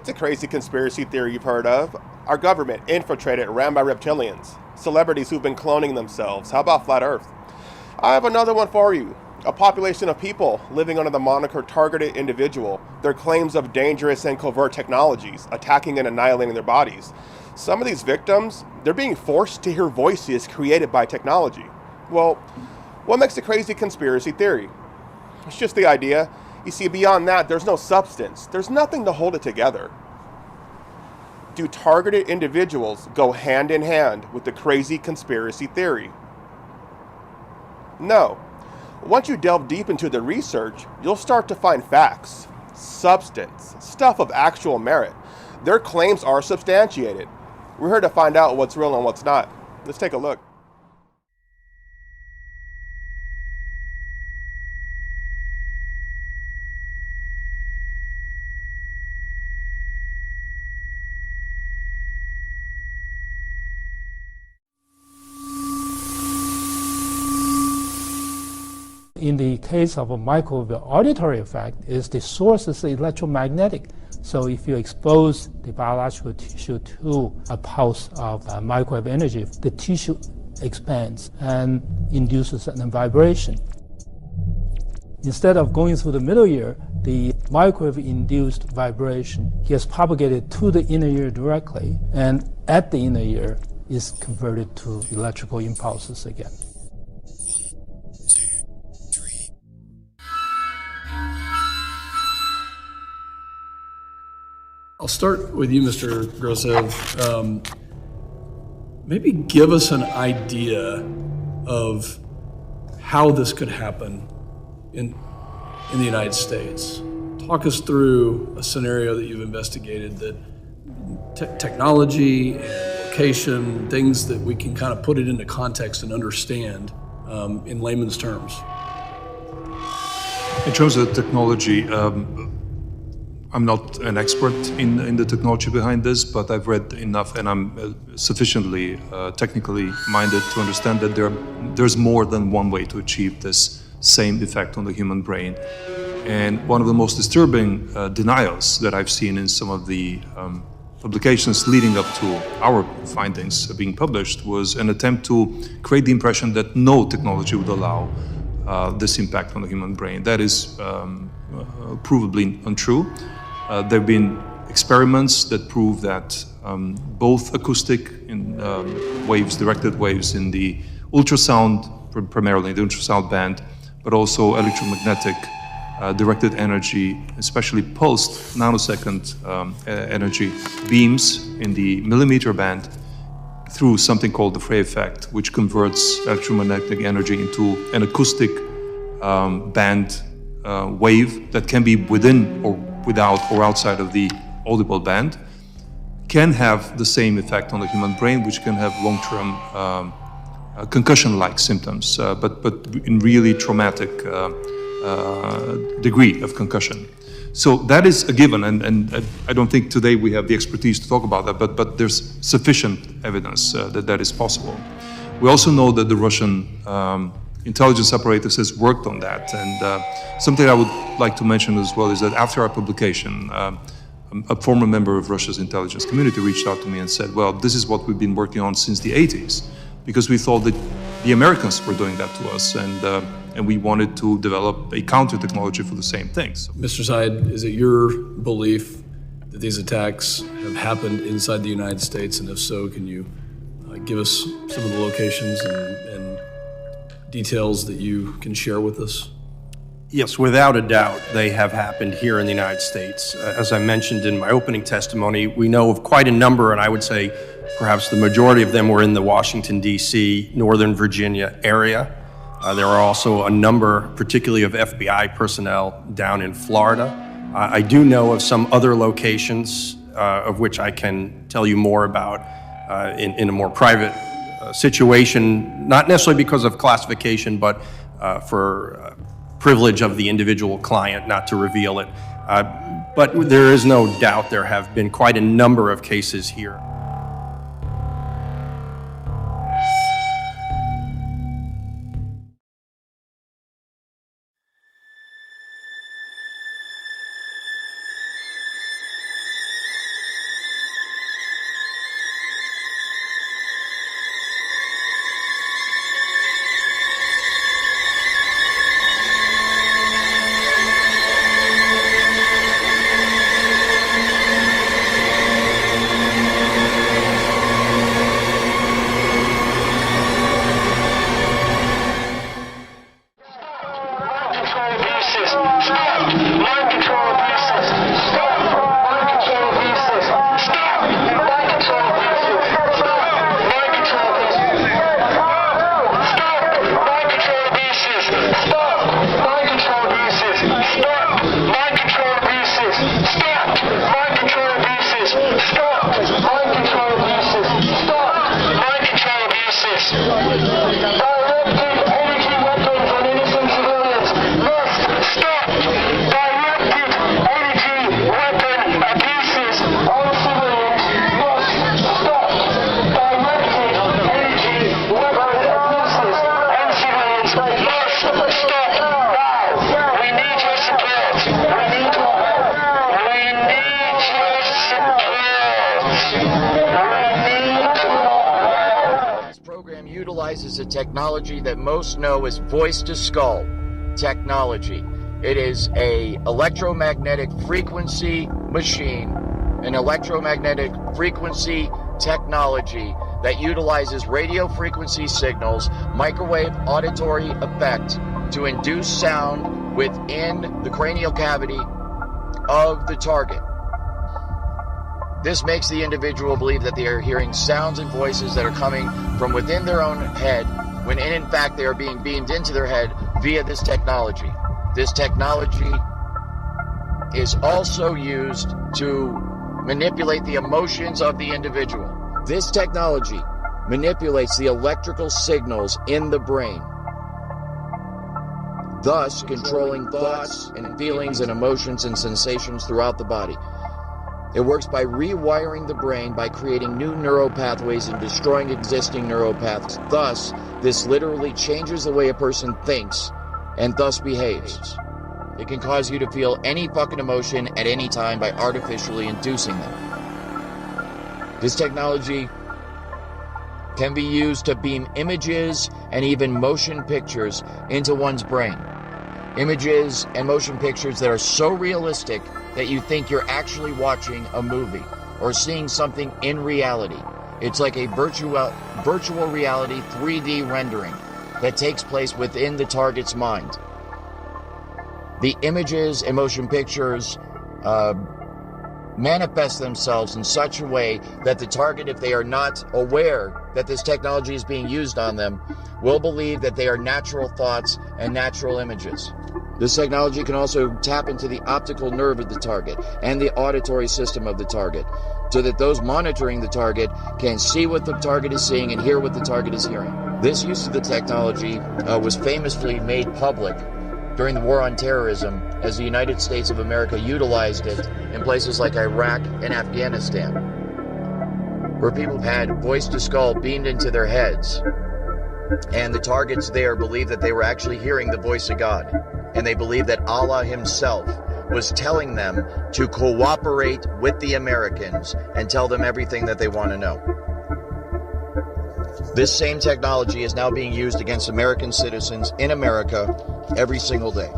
What's a crazy conspiracy theory you've heard of? Our government infiltrated and ran by reptilians. Celebrities who've been cloning themselves. How about flat Earth? I have another one for you. A population of people living under the moniker targeted individual. Their claims of dangerous and covert technologies, attacking and annihilating their bodies. Some of these victims, they're being forced to hear voices created by technology. Well, what makes a crazy conspiracy theory? It's just the idea. You see, beyond that, there's no substance. There's nothing to hold it together. Do targeted individuals go hand in hand with the crazy conspiracy theory? No. Once you delve deep into the research, you'll start to find facts, substance, stuff of actual merit. Their claims are substantiated. We're here to find out what's real and what's not. Let's take a look. In the case of a microwave auditory effect, is the source is electromagnetic. So if you expose the biological tissue to a pulse of microwave energy, the tissue expands and induces a vibration. Instead of going through the middle ear, the microwave-induced vibration gets propagated to the inner ear directly, and at the inner ear is converted to electrical impulses again. I'll start with you, Mr. Grossev. Maybe give us an idea of how this could happen in the United States. Talk us through a scenario that you've investigated, that technology and location, things that we can kind of put it into context and understand in layman's terms. In terms of technology, I'm not an expert in the technology behind this, but I've read enough and I'm sufficiently technically minded to understand that there's more than one way to achieve this same effect on the human brain. And one of the most disturbing denials that I've seen in some of the publications leading up to our findings being published was an attempt to create the impression that no technology would allow this impact on the human brain. That is provably untrue. There have been experiments that prove that both acoustic waves, directed waves in the ultrasound, primarily the ultrasound band, but also electromagnetic directed energy, especially pulsed nanosecond energy beams in the millimeter band, through something called the Frey effect, which converts electromagnetic energy into an acoustic band wave that can be within or without or outside of the audible band, can have the same effect on the human brain, which can have long-term concussion-like symptoms, but in really traumatic degree of concussion. So that is a given, and I don't think today we have the expertise to talk about that, but there's sufficient evidence that that is possible. We also know that the Russian intelligence apparatus has worked on that, and something I would like to mention as well is that after our publication, a former member of Russia's intelligence community reached out to me and said, well, this is what we've been working on since the 80s, because we thought that the Americans were doing that to us, and we wanted to develop a counter technology for the same things. Mr. Zayed, is it your belief that these attacks have happened inside the United States? And if so, can you give us some of the locations and details that you can share with us? Yes, without a doubt, they have happened here in the United States. As I mentioned in my opening testimony, we know of quite a number, and I would say perhaps the majority of them were in the Washington, D.C., Northern Virginia area. There are also a number, particularly of FBI personnel, down in Florida. I do know of some other locations of which I can tell you more about in a more private situation, not necessarily because of classification, but for privilege of the individual client not to reveal it. But there is no doubt there have been quite a number of cases here. Utilizes a technology that most know as voice-to-skull technology. It is a electromagnetic frequency machine, an electromagnetic frequency technology that utilizes radio frequency signals, microwave auditory effect to induce sound within the cranial cavity of the target. This makes the individual believe that they are hearing sounds and voices that are coming from within their own head, when in fact they are being beamed into their head via this technology. This technology is also used to manipulate the emotions of the individual. This technology manipulates the electrical signals in the brain, thus controlling thoughts and feelings and emotions and sensations throughout the body. It works by rewiring the brain by creating new neural pathways and destroying existing neural paths. Thus, this literally changes the way a person thinks and thus behaves. It can cause you to feel any fucking emotion at any time by artificially inducing them. This technology can be used to beam images and even motion pictures into one's brain. Images and motion pictures that are so realistic that you think you're actually watching a movie or seeing something in reality. It's like a virtual reality 3D rendering that takes place within the target's mind. The images and motion pictures manifest themselves in such a way that the target, if they are not aware that this technology is being used on them, will believe that they are natural thoughts and natural images. This technology can also tap into the optical nerve of the target and the auditory system of the target, so that those monitoring the target can see what the target is seeing and hear what the target is hearing. This use of the technology was famously made public during the War on Terrorism, as the United States of America utilized it in places like Iraq and Afghanistan, where people had voice-to-skull beamed into their heads, and the targets there believed that they were actually hearing the voice of God, and they believed that Allah himself was telling them to cooperate with the Americans and tell them everything that they want to know. This same technology is now being used against American citizens in America every single day.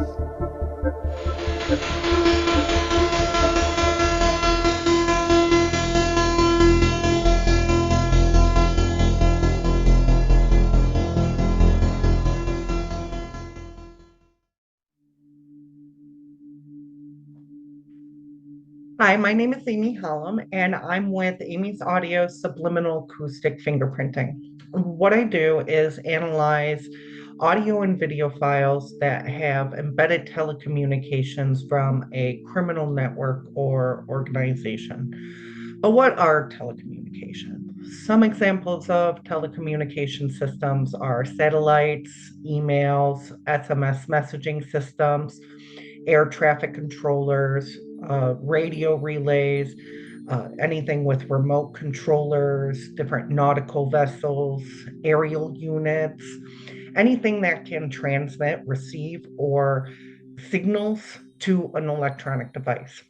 Hi, my name is Amy Hollum, and I'm with Amy's Audio Subliminal Acoustic Fingerprinting. What I do is analyze audio and video files that have embedded telecommunications from a criminal network or organization. But what are telecommunications? Some examples of telecommunication systems are satellites, emails, SMS messaging systems, air traffic controllers, radio relays, anything with remote controllers, different nautical vessels, aerial units, anything that can transmit, receive, or signals to an electronic device.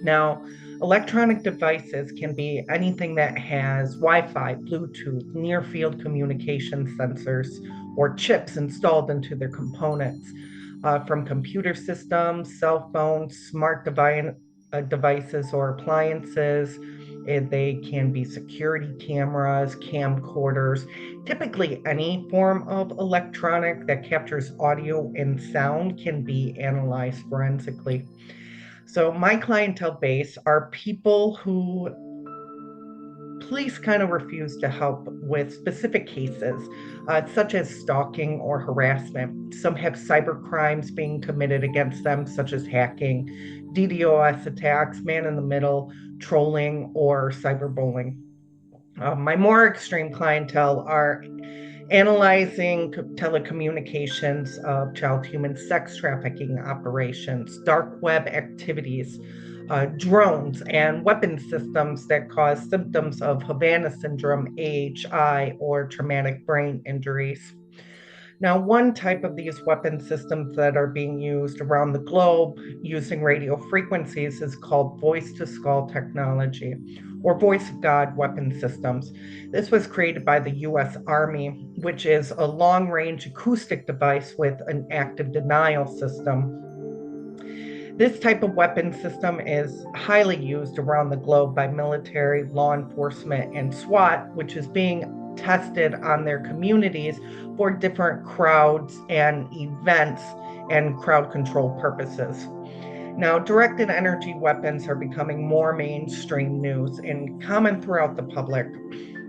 Now, electronic devices can be anything that has Wi-Fi, Bluetooth, near-field communication sensors, or chips installed into their components. From computer systems, cell phones, smart devices or appliances. They can be security cameras, camcorders, typically any form of electronic that captures audio and sound can be analyzed forensically. So my clientele base are people who police kind of refuse to help with specific cases, such as stalking or harassment. Some have cyber crimes being committed against them, such as hacking, DDoS attacks, man-in-the-middle, trolling, or cyberbullying. My more extreme clientele are analyzing telecommunications of child-human sex trafficking operations, dark web activities, drones, and weapon systems that cause symptoms of Havana syndrome, AHI, or traumatic brain injuries. Now, one type of these weapon systems that are being used around the globe using radio frequencies is called voice-to-skull technology, or voice of God weapon systems. This was created by the US Army, which is a long-range acoustic device with an active denial system. This type of weapon system is highly used around the globe by military, law enforcement, and SWAT, which is being tested on their communities for different crowds and events and crowd control purposes. Now, directed energy weapons are becoming more mainstream news and common throughout the public.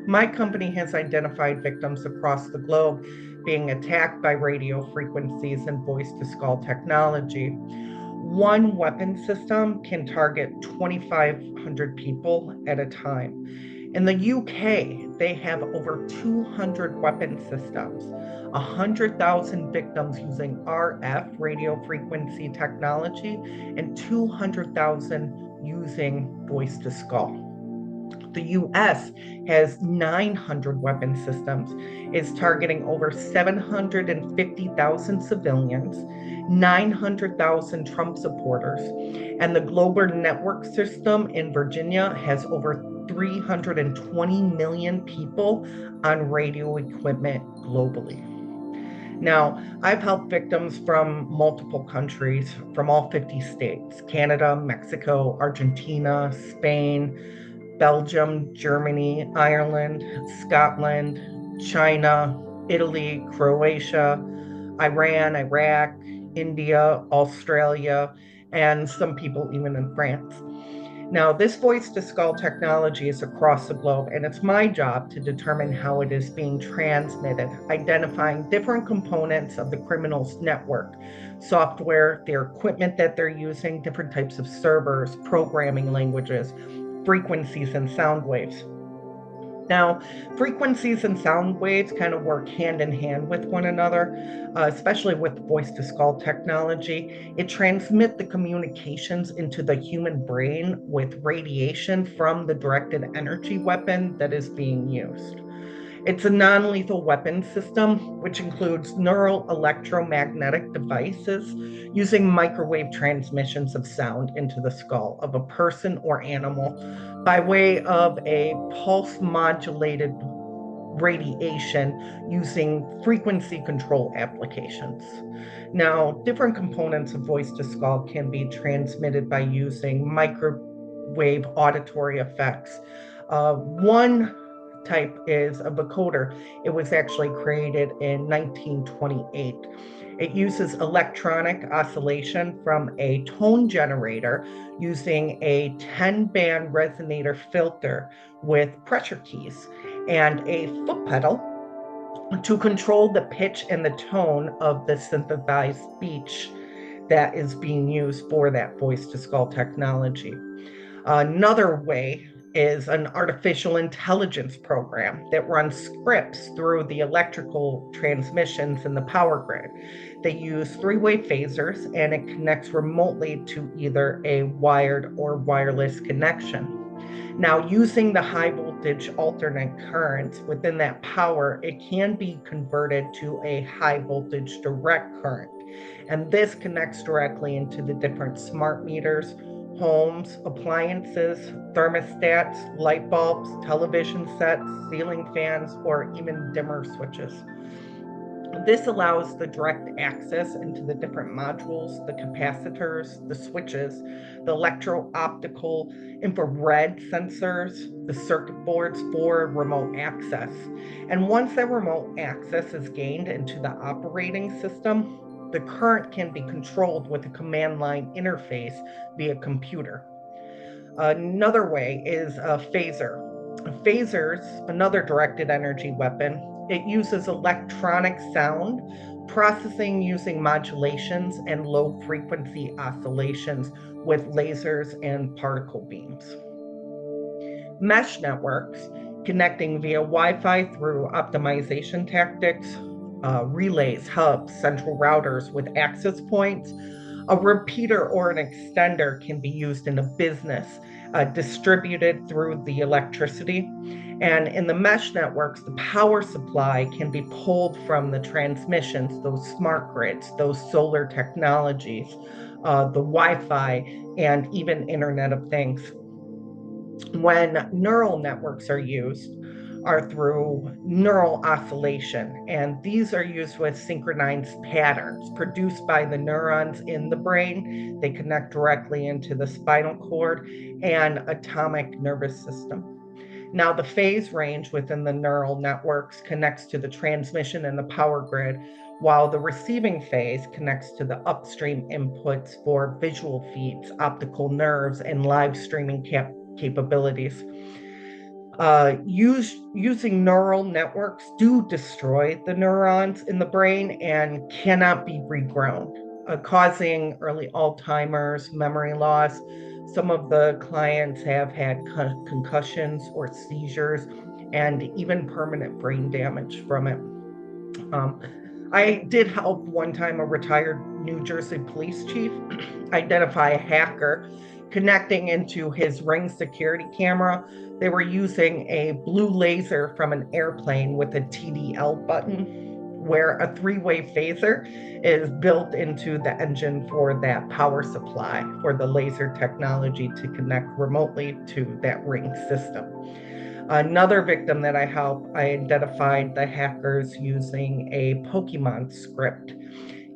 My company has identified victims across the globe being attacked by radio frequencies and voice-to-skull technology. One weapon system can target 2,500 people at a time. In the UK, they have over 200 weapon systems, 100,000 victims using RF radio frequency technology, and 200,000 using voice-to-skull. The US has 900 weapon systems, is targeting over 750,000 civilians, 900,000 Trump supporters, and the Global Network System in Virginia has over 320 million people on radio equipment globally. Now, I've helped victims from multiple countries, from all 50 states, Canada, Mexico, Argentina, Spain, Belgium, Germany, Ireland, Scotland, China, Italy, Croatia, Iran, Iraq, India, Australia, and some people even in France. Now, this voice-to-skull technology is across the globe, and it's my job to determine how it is being transmitted, identifying different components of the criminals' network, software, their equipment that they're using, different types of servers, programming languages, frequencies, and sound waves. Now, frequencies and sound waves kind of work hand in hand with one another, especially with voice-to-skull technology. It transmits the communications into the human brain with radiation from the directed energy weapon that is being used. It's a non-lethal weapon system, which includes neural electromagnetic devices using microwave transmissions of sound into the skull of a person or animal by way of a pulse-modulated radiation using frequency control applications. Now, different components of voice-to-skull can be transmitted by using microwave auditory effects. One type is a vocoder. It was actually created in 1928. It uses electronic oscillation from a tone generator using a 10-band resonator filter with pressure keys and a foot pedal to control the pitch and the tone of the synthesized speech that is being used for that voice-to-skull technology. Another way is an artificial intelligence program that runs scripts through the electrical transmissions in the power grid. They use three-way phasers, and it connects remotely to either a wired or wireless connection. Now, using the high voltage alternate currents within that power, it can be converted to a high voltage direct current. And this connects directly into the different smart meters, homes, appliances, thermostats, light bulbs, television sets, ceiling fans, or even dimmer switches. This allows the direct access into the different modules, the capacitors, the switches, the electro-optical, infrared sensors, the circuit boards for remote access. And once that remote access is gained into the operating system, the current can be controlled with a command line interface via computer. Another way is a phaser. Phasers, another directed energy weapon. It uses electronic sound processing using modulations and low frequency oscillations with lasers and particle beams. Mesh networks, connecting via Wi-Fi through optimization tactics, relays, hubs, central routers with access points. A repeater or an extender can be used in a business, distributed through the electricity. And in the mesh networks, the power supply can be pulled from the transmissions, those smart grids, those solar technologies, the Wi-Fi, and even Internet of Things. When neural networks are used, are through neural oscillation, and these are used with synchronized patterns produced by the neurons in the brain. They connect directly into the spinal cord and atomic nervous system. Now, the phase range within the neural networks connects to the transmission and the power grid, while the receiving phase connects to the upstream inputs for visual feeds, optical nerves, and live streaming capabilities. Using neural networks do destroy the neurons in the brain and cannot be regrown, causing early Alzheimer's, memory loss. Some of the clients have had concussions or seizures and even permanent brain damage from it. I did help one time a retired New Jersey police chief identify a hacker connecting into his Ring security camera. They were using a blue laser from an airplane with a TDL button, where a three-way phaser is built into the engine for that power supply for the laser technology to connect remotely to that Ring system. Another victim that I helped, I identified the hackers using a Pokemon script,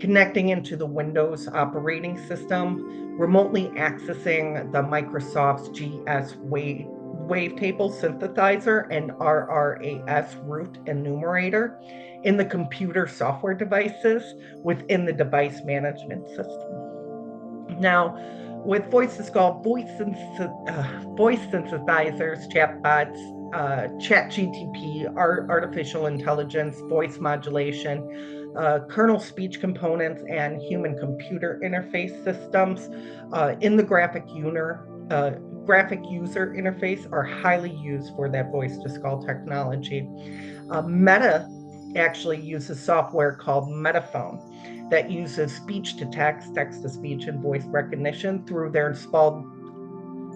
connecting into the Windows operating system, remotely accessing the Microsoft's GS wavetable synthesizer and RRAS root enumerator in the computer software devices within the device management system. Now, With voice-to-skull, voice synthesizers, chatbots, ChatGTP, artificial intelligence, voice modulation, kernel speech components, and human-computer interface systems in the graphic user interface are highly used for that voice-to-skull technology. Meta actually uses software called Metaphone that uses speech to text, text to speech, and voice recognition through their installed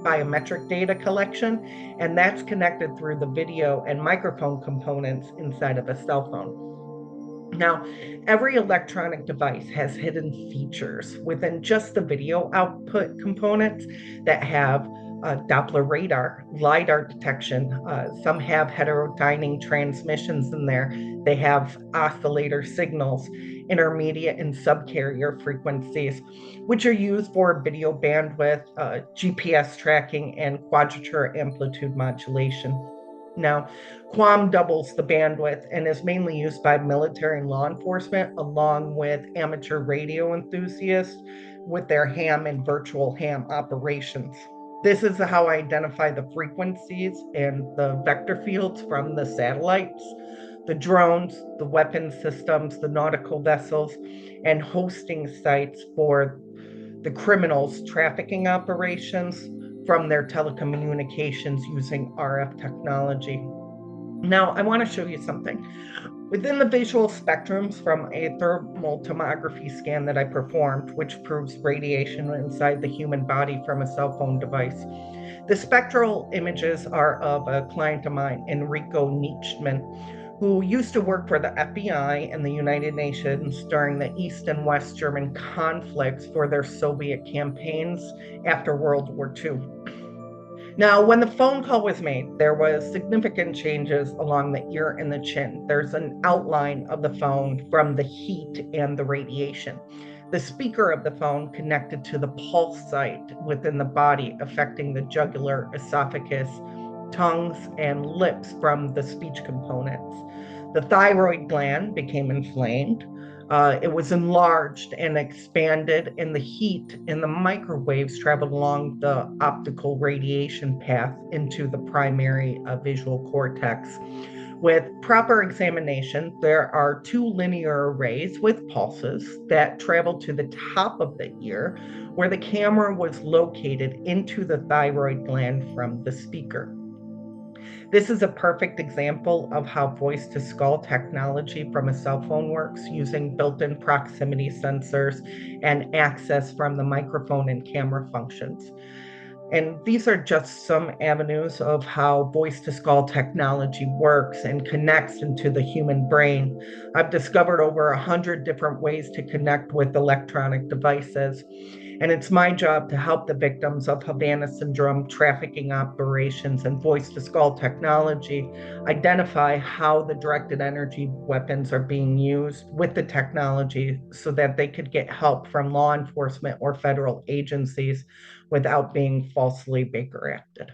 biometric data collection, and that's connected through the video and microphone components inside of a cell phone. Now, every electronic device has hidden features within just the video output components that have Doppler radar, LiDAR detection. Some have heterodyning transmissions in there. They have oscillator signals, intermediate and subcarrier frequencies, which are used for video bandwidth, GPS tracking, and quadrature amplitude modulation. Now, QAM doubles the bandwidth and is mainly used by military and law enforcement, along with amateur radio enthusiasts with their ham and virtual ham operations. This is how I identify the frequencies and the vector fields from the satellites, the drones, the weapon systems, the nautical vessels, and hosting sites for the criminals' trafficking operations from their telecommunications using RF technology. Now, I want to show you something. Within the visual spectrums from a thermal tomography scan that I performed, which proves radiation inside the human body from a cell phone device, the spectral images are of a client of mine, Enrico Nietzschmann, who used to work for the FBI and the United Nations during the East and West German conflicts for their Soviet campaigns after World War II. Now, when the phone call was made, there was significant changes along the ear and the chin. There's an outline of the phone from the heat and the radiation. The speaker of the phone connected to the pulse site within the body, affecting the jugular, esophagus, tongues, and lips from the speech components. The thyroid gland became inflamed. It was enlarged and expanded, and the heat and the microwaves traveled along the optical radiation path into the primary visual cortex. With proper examination, there are two linear arrays with pulses that travel to the top of the ear, where the camera was located into the thyroid gland from the speaker. This is a perfect example of how voice-to-skull technology from a cell phone works, using built-in proximity sensors and access from the microphone and camera functions. And these are just some avenues of how voice-to-skull technology works and connects into the human brain. I've discovered over 100 different ways to connect with electronic devices. And it's my job to help the victims of Havana syndrome, trafficking operations, and voice-to-skull technology identify how the directed energy weapons are being used with the technology so that they could get help from law enforcement or federal agencies without being falsely Baker Acted.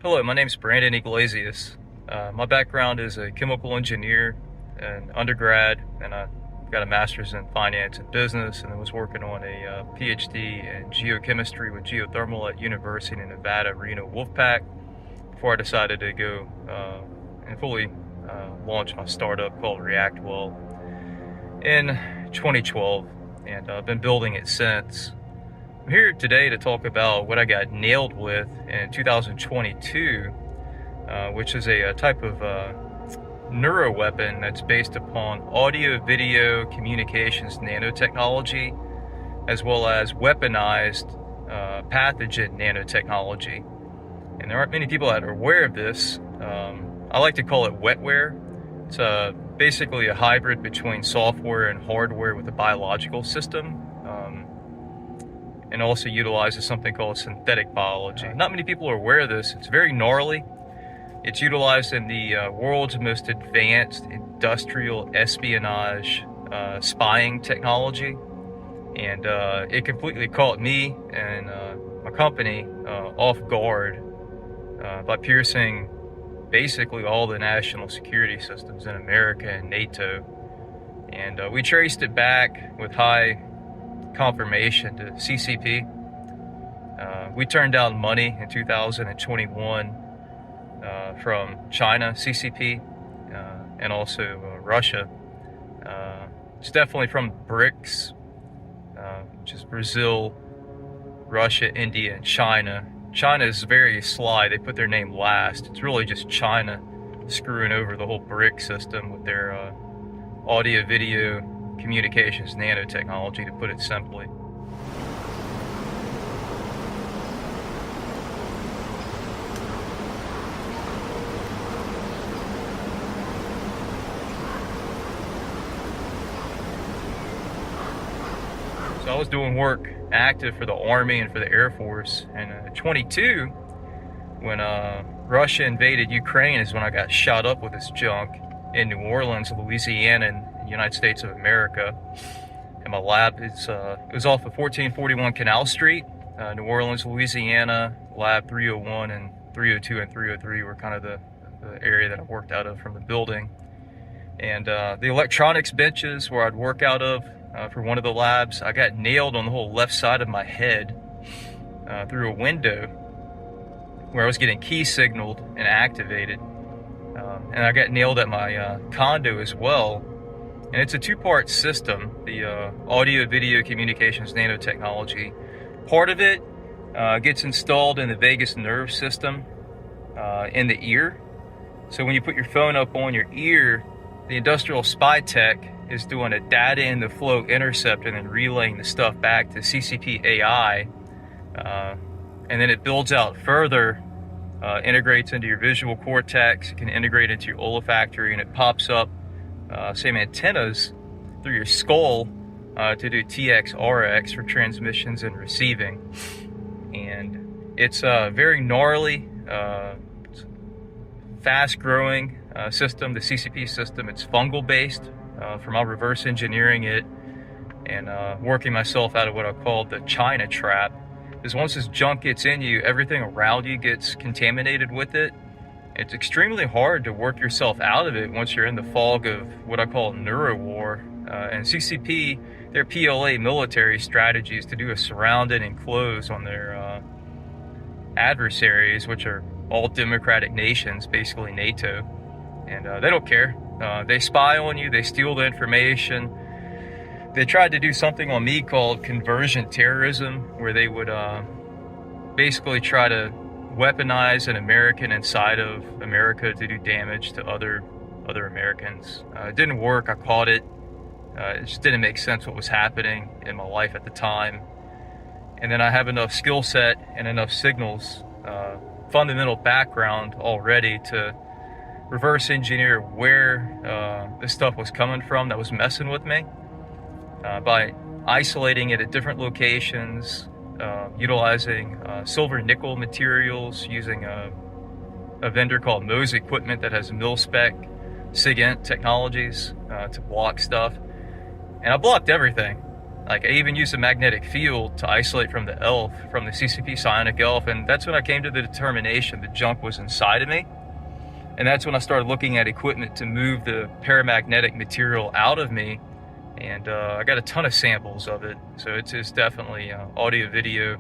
Hello, my name is Brandon Iglesias. My background is a chemical engineer in undergrad, and I got a master's in finance and business, and then was working on a PhD in geochemistry with geothermal at University of Nevada, Reno Wolfpack, before I decided to go and fully launch my startup called Reactwell in 2012, and I've been building it since. I'm here today to talk about what I got nailed with in 2022, which is a type of neuroweapon that's based upon audio-video communications nanotechnology, as well as weaponized pathogen nanotechnology. And there aren't many people that are aware of this. I like to call it wetware. It's basically a hybrid between software and hardware with a biological system. And also utilizes something called synthetic biology. Not many people are aware of this. It's very gnarly. It's utilized in the world's most advanced industrial espionage spying technology. And it completely caught me and my company off guard by piercing basically all the national security systems in America and NATO. And we traced it back with high confirmation to CCP. We turned down money in 2021 from China, CCP, and also Russia. It's definitely from BRICS, which is Brazil, Russia, India, and China. China is very sly. They put their name last. It's really just China screwing over the whole BRIC system with their audio-video communications nanotechnology, to put it simply. So I was doing work active for the Army and for the Air Force, and in 22, when Russia invaded Ukraine, is when I got shot up with this junk in New Orleans, Louisiana, in the United States of America. And my lab is it was off of 1441 Canal Street, New Orleans, Louisiana. Lab 301 and 302 and 303 were kind of the area that I worked out of from the building. And the electronics benches where I'd work out of for one of the labs, I got nailed on the whole left side of my head through a window where I was getting key signaled and activated. And I got nailed at my condo as well. And it's a two-part system, the audio-video communications nanotechnology. Part of it gets installed in the vagus nerve system in the ear. So when you put your phone up on your ear, the industrial spy tech is doing a data in the flow intercept and then relaying the stuff back to CCP AI. And then it builds out further, integrates into your visual cortex, it can integrate into your olfactory, and it pops up same antennas through your skull to do TX-RX for transmissions and receiving. And it's a very gnarly, fast-growing system, the CCP system. It's fungal-based. From my reverse engineering it and working myself out of what I call the China trap, is once this junk gets in you, everything around you gets contaminated with it. It's extremely hard to work yourself out of it once you're in the fog of what I call neuro war. And CCP, their PLA military strategy is to do a surround and enclose on their adversaries, which are all democratic nations, basically NATO. And they don't care. They spy on you, they steal the information. They tried to do something on me called conversion terrorism, where they would basically try to weaponize an American inside of America to do damage to other Americans. It didn't work. I caught it. It just didn't make sense what was happening in my life at the time. And then I have enough skill set and enough signals, fundamental background already to reverse engineer where this stuff was coming from that was messing with me by isolating it at different locations, utilizing silver nickel materials, using a vendor called Mohs Equipment that has mil-spec SIGINT technologies to block stuff. And I blocked everything. Like, I even used a magnetic field to isolate from the ELF, from the CCP psionic ELF, and that's when I came to the determination the junk was inside of me. And that's when I started looking at equipment to move the paramagnetic material out of me. And I got a ton of samples of it. So it's definitely audio, video,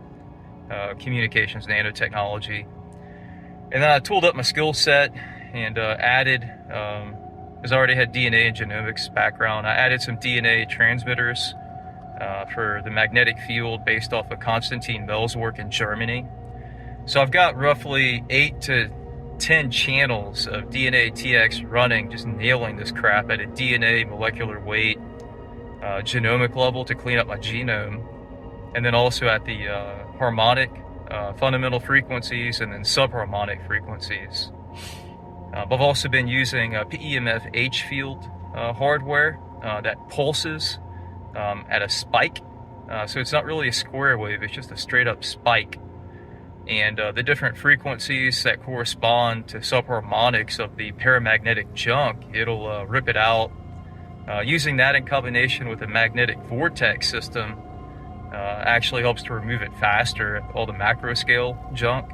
communications, nanotechnology. And then I tooled up my skill set and added, because I already had DNA and genomics background, I added some DNA transmitters for the magnetic field based off of Konstantin Mell's work in Germany. So I've got roughly 8 to 10 channels of DNA TX running, just nailing this crap at a DNA molecular weight, genomic level to clean up my genome, and then also at the harmonic fundamental frequencies and then subharmonic frequencies. I've also been using PEMF H field hardware that pulses at a spike. So it's not really a square wave, it's just a straight up spike. And the different frequencies that correspond to subharmonics of the paramagnetic junk, it'll rip it out. Using that in combination with a magnetic vortex system actually helps to remove it faster, all the macro scale junk.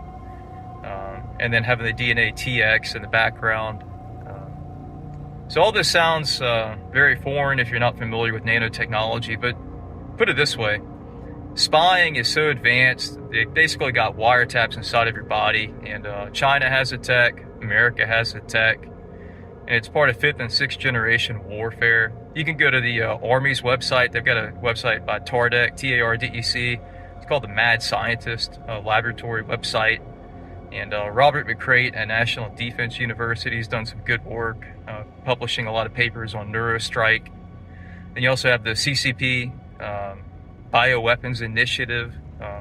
And then having the DNA TX in the background. So all this sounds very foreign if you're not familiar with nanotechnology, but put it this way. Spying is so advanced, they basically got wiretaps inside of your body, and China has a tech, America has a tech, and it's part of 5th and 6th generation warfare. You can go to the Army's website. They've got a website by TARDEC, T-A-R-D-E-C. It's called the Mad Scientist Laboratory website. And Robert McCreight at National Defense University has done some good work, publishing a lot of papers on neurostrike. Then you also have the CCP Bioweapons Initiative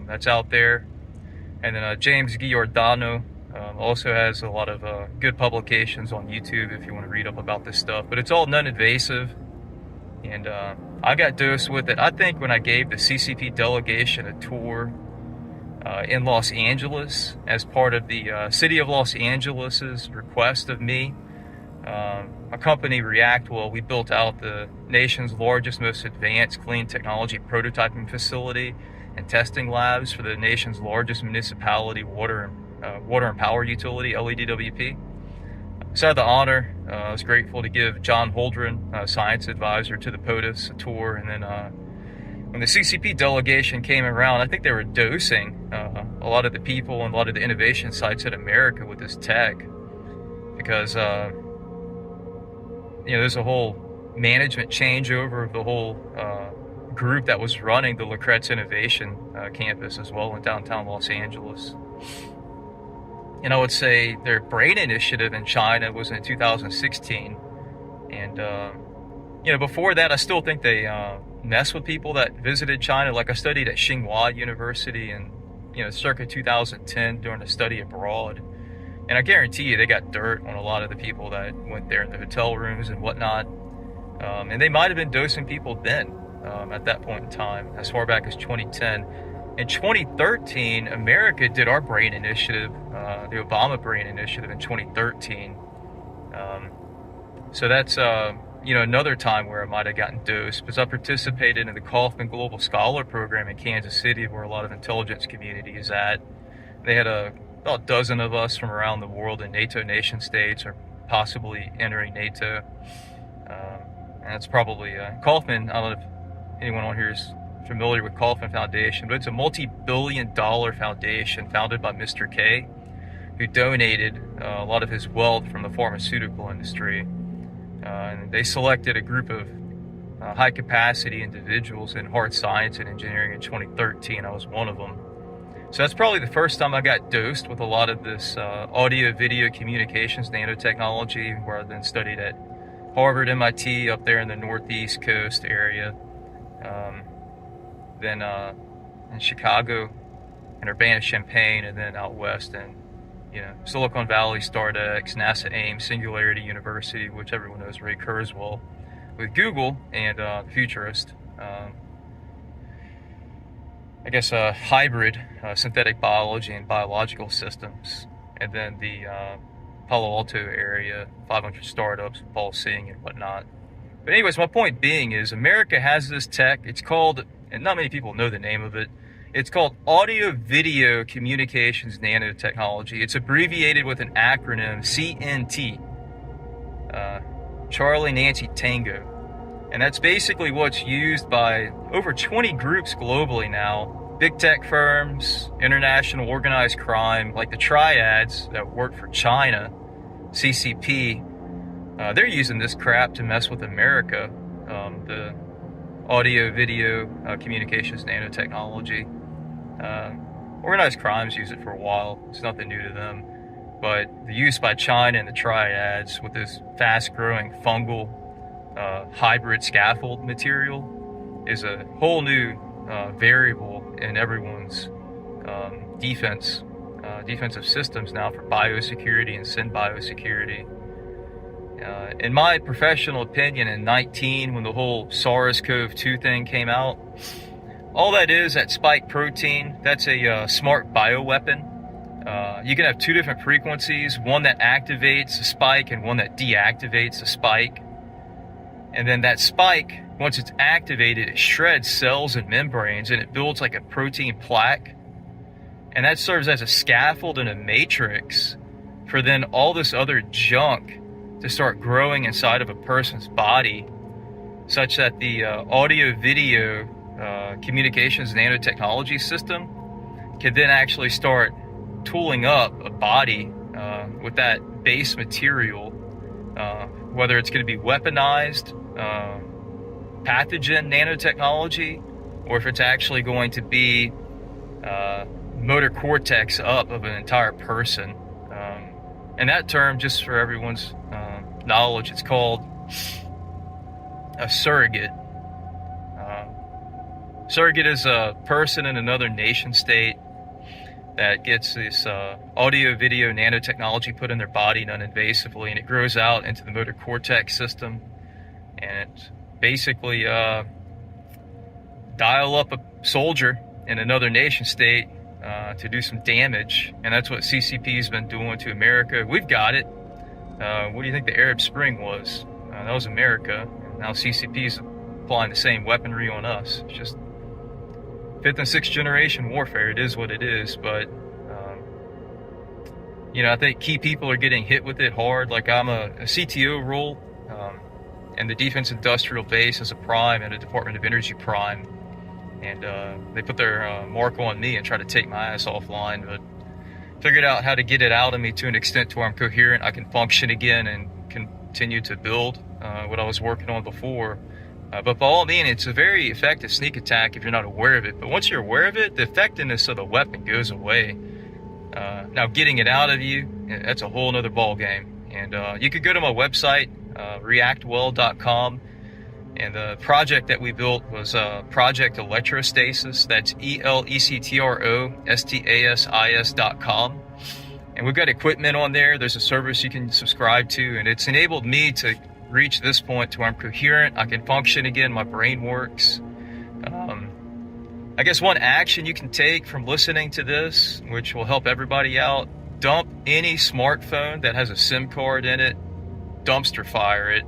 that's out there. And then James Giordano also has a lot of good publications on YouTube if you want to read up about this stuff. But it's all non-invasive. And I got dosed with it, I think, when I gave the CCP delegation a tour in Los Angeles as part of the City of Los Angeles's request of me. A company, Reactwell, we built out the nation's largest, most advanced clean technology prototyping facility and testing labs for the nation's largest municipality water and power utility, LEDWP. So I had the honor, I was grateful to give John Holdren, science advisor to the POTUS, a tour. And then when the CCP delegation came around, I think they were dosing a lot of the people and a lot of the innovation sites in America with this tech, because there's a whole management changeover of the whole group that was running the Lacretz Innovation Campus as well in downtown Los Angeles. And I would say their brain initiative in China was in 2016. And, before that, I still think they mess with people that visited China. Like, I studied at Tsinghua University in, circa 2010 during a study abroad. And I guarantee you they got dirt on a lot of the people that went there in the hotel rooms and whatnot. And they might have been dosing people then at that point in time, as far back as 2010. In 2013, America did our brain initiative, the Obama brain initiative in 2013. So that's, another time where I might have gotten dosed, because I participated in the Kauffman Global Scholar Program in Kansas City, where a lot of intelligence community is at. They had about a dozen of us from around the world in NATO nation states, or possibly entering NATO. And it's probably Kauffman. I don't know if anyone on here is familiar with Kauffman Foundation, but it's a multi-billion-dollar foundation founded by Mr. K, who donated a lot of his wealth from the pharmaceutical industry. And they selected a group of high-capacity individuals in hard science and engineering in 2013. I was one of them. So that's probably the first time I got dosed with a lot of this audio, video, communications, nanotechnology, where I then studied at Harvard, MIT, up there in the Northeast Coast area. Then in Chicago, in Urbana-Champaign, and then out west in Silicon Valley, StarDex, NASA Ames, Singularity University, which everyone knows, Ray Kurzweil, with Google, and Futurist. Hybrid synthetic biology and biological systems. And then the Palo Alto area, 500 startups, Paul Singh and whatnot. But anyways, my point being is America has this tech. It's called, and not many people know the name of it, it's called Audio Video Communications Nanotechnology. It's abbreviated with an acronym CNT, Charlie Nancy Tango. And that's basically what's used by over 20 groups globally now. Big tech firms, international organized crime, like the triads that work for China, CCP. They're using this crap to mess with America, the audio video communications nanotechnology. Organized crimes use it for a while. It's nothing new to them. But the use by China and the triads with this fast-growing fungal hybrid scaffold material is a whole new variable in everyone's defensive systems now for biosecurity and synbiosecurity. In my professional opinion, in 19, when the whole SARS-CoV-2 thing came out, all that is, that spike protein, that's a smart bioweapon. You can have two different frequencies, one that activates the spike and one that deactivates the spike. And then that spike, once it's activated, it shreds cells and membranes and it builds like a protein plaque. And that serves as a scaffold and a matrix for then all this other junk to start growing inside of a person's body, such that the audio-video communications nanotechnology system can then actually start tooling up a body with that base material, whether it's going to be weaponized pathogen nanotechnology, or if it's actually going to be motor cortex up of an entire person. And that term, just for everyone's knowledge, it's called a surrogate. Surrogate is a person in another nation state that gets this audio-video nanotechnology put in their body non-invasively, and it grows out into the motor cortex system, and it basically dial up a soldier in another nation state to do some damage, and that's what CCP has been doing to America. We've got it. What do you think the Arab Spring was? That was America. Now CCP is applying the same weaponry on us. It's just 5th and 6th generation warfare. It is what it is, but I think key people are getting hit with it hard. Like, I'm a CTO role, and the Defense Industrial Base is a prime and a Department of Energy prime, and they put their mark on me and try to take my ass offline, but figured out how to get it out of me to an extent to where I'm coherent. I can function again and continue to build what I was working on before. But by all means, it's a very effective sneak attack if you're not aware of it. But once you're aware of it, the effectiveness of the weapon goes away. Now, getting it out of you, that's a whole nother ball game. And you could go to my website, reactwell.com. And the project that we built was Project Electrostasis. That's ELECTROSTASIS.com. And we've got equipment on there. There's a service you can subscribe to, and it's enabled me to reach this point to where I'm coherent. I can function again. My brain works. I guess one action you can take from listening to this, which will help everybody out, dump any smartphone that has a SIM card in it, dumpster fire it.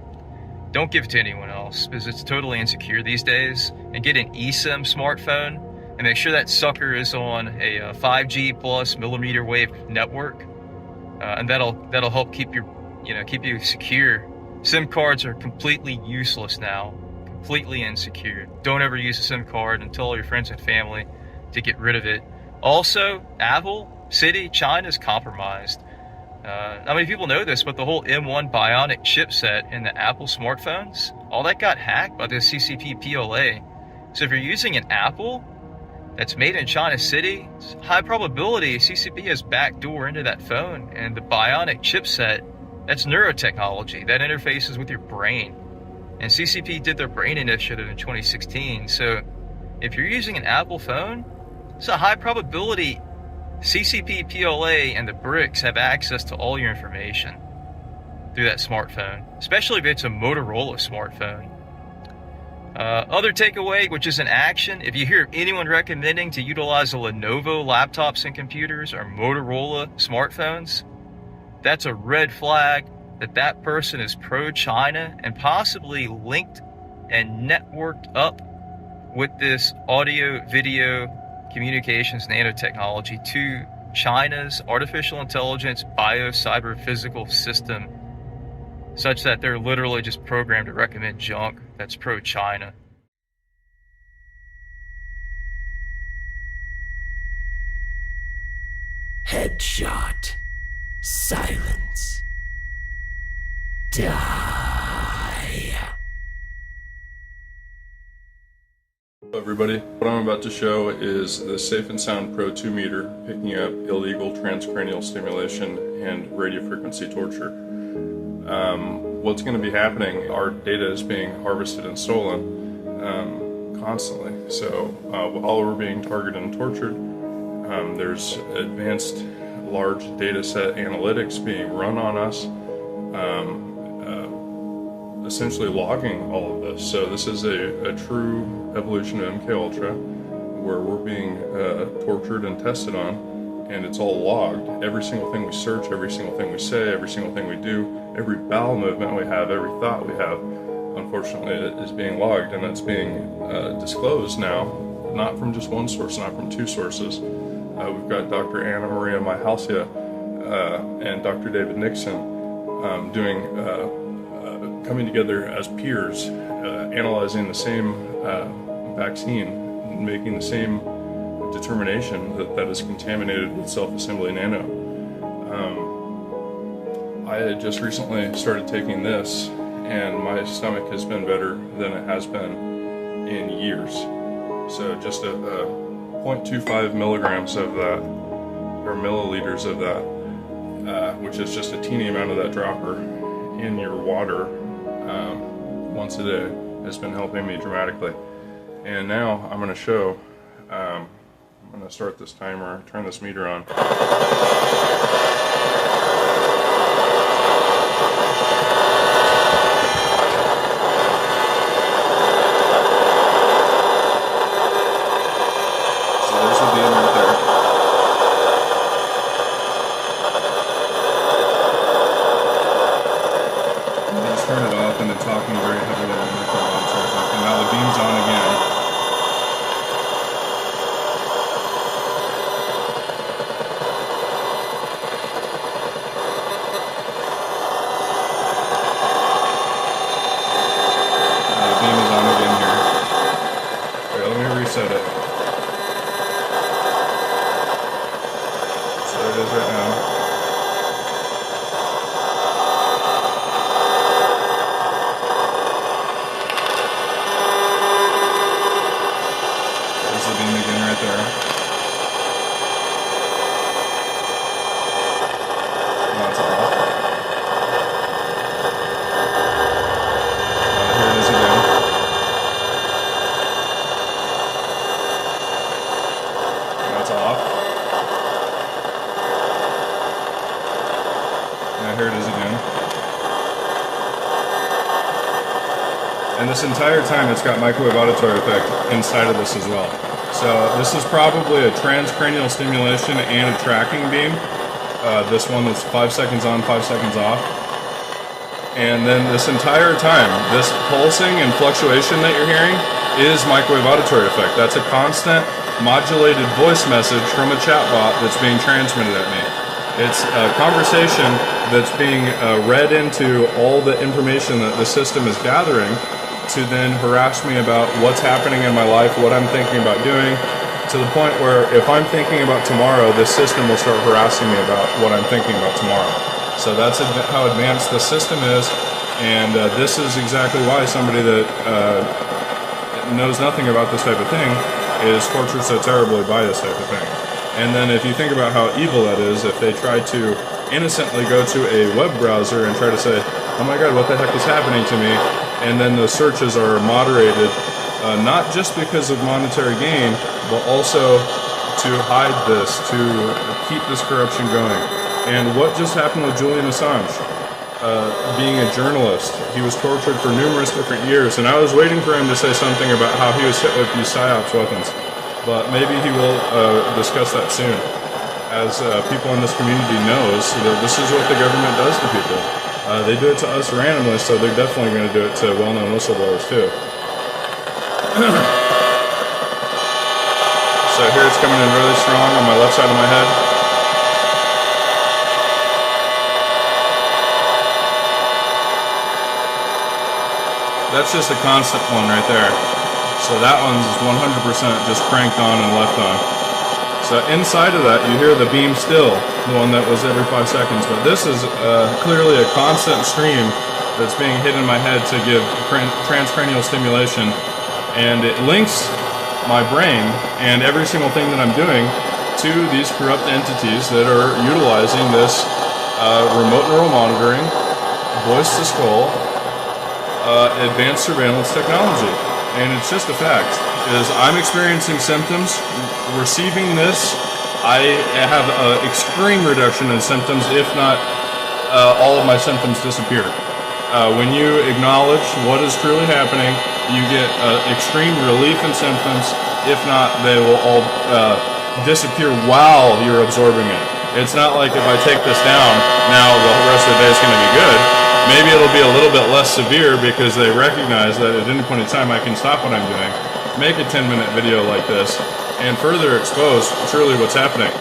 Don't give it to anyone else because it's totally insecure these days. And get an eSIM smartphone and make sure that sucker is on a 5G plus millimeter wave network, and that'll help keep you secure. SIM cards are completely useless now, completely insecure. Don't ever use a SIM card and tell all your friends and family to get rid of it. Also, Apple City, China is compromised. Not many people know this, but the whole M1 Bionic chipset in the Apple smartphones, all that got hacked by the CCP PLA. So if you're using an Apple that's made in China City, it's high probability CCP has backdoor into that phone. And the Bionic chipset, that's neurotechnology. That interfaces with your brain. And CCP did their brain initiative in 2016. So if you're using an Apple phone, it's a high probability CCP, PLA, and the BRICS have access to all your information through that smartphone, especially if it's a Motorola smartphone. Other takeaway, which is an action, if you hear anyone recommending to utilize a Lenovo laptops and computers or Motorola smartphones, that's a red flag. that that person is pro-China and possibly linked and networked up with this audio, video, communications, nanotechnology to China's artificial intelligence, bio-cyber physical system, such that they're literally just programmed to recommend junk that's pro-China. Headshot. Silence. Die. Hello everybody, what I'm about to show is the Safe and Sound Pro 2 meter picking up illegal transcranial stimulation and radiofrequency torture. What's going to be happening, our data is being harvested and stolen constantly. So while we're being targeted and tortured, there's advanced large data set analytics being run on us, essentially logging all of this. So this is a true evolution of MKUltra, where we're being tortured and tested on, and it's all logged. Every single thing we search, every single thing we say, every single thing we do, every bowel movement we have, every thought we have, unfortunately, it is being logged, and it's being disclosed now, not from just one source, not from two sources. We've got Dr. Anna Maria Myhalcia and Dr. David Nixon coming together as peers, analyzing the same vaccine, making the same determination that is contaminated with self-assembly nano. I had just recently started taking this, and my stomach has been better than it has been in years. So just a 0.25 milligrams of that, or milliliters of that, which is just a teeny amount of that dropper in your water once a day, has been helping me dramatically. And now I'm going to show, I'm going to start this timer, turn this meter on. Turn it off and then talking very heavily on the microphone. And now the beam's on again. The beam is on again here. Okay, let me reset it. So it is right now. The beam again right there. That's off. Here it is again. That's off. Now here it is again. And this entire time it's got microwave auditory effect inside of this as well. So this is probably a transcranial stimulation and a tracking beam. This one that's 5 seconds on, 5 seconds off. And then this entire time, this pulsing and fluctuation that you're hearing is microwave auditory effect. That's a constant modulated voice message from a chatbot that's being transmitted at me. It's a conversation that's being read into all the information that the system is gathering to then harass me about what's happening in my life, what I'm thinking about doing, to the point where if I'm thinking about tomorrow, this system will start harassing me about what I'm thinking about tomorrow. So that's how advanced the system is, and this is exactly why somebody that knows nothing about this type of thing is tortured so terribly by this type of thing. And then if you think about how evil that is, if they try to innocently go to a web browser and try to say, oh my god, what the heck is happening to me? And then the searches are moderated, not just because of monetary gain, but also to hide this, to keep this corruption going. And what just happened with Julian Assange? Being a journalist, he was tortured for numerous different years, and I was waiting for him to say something about how he was hit with these PSYOPs weapons. But maybe he will discuss that soon. As people in this community knows, that this is what the government does to people. They do it to us randomly, so they're definitely going to do it to well-known whistleblowers too. So here it's coming in really strong on my left side of my head. That's just a constant one right there. So that one's 100% just cranked on and left on. So inside of that, you hear the beam still, the one that was every 5 seconds. But this is clearly a constant stream that's being hit in my head to give transcranial stimulation. And it links my brain and every single thing that I'm doing to these corrupt entities that are utilizing this remote neural monitoring, voice to skull, advanced surveillance technology. And it's just a fact, is I'm experiencing symptoms, receiving this, I have an extreme reduction in symptoms, if not all of my symptoms disappear. When you acknowledge what is truly happening, you get extreme relief in symptoms. If not, they will all disappear while you're absorbing it. It's not like if I take this down, now the rest of the day is going to be good. Maybe it'll be a little bit less severe because they recognize that at any point in time I can stop what I'm doing, make a 10-minute video like this, and further expose truly what's happening.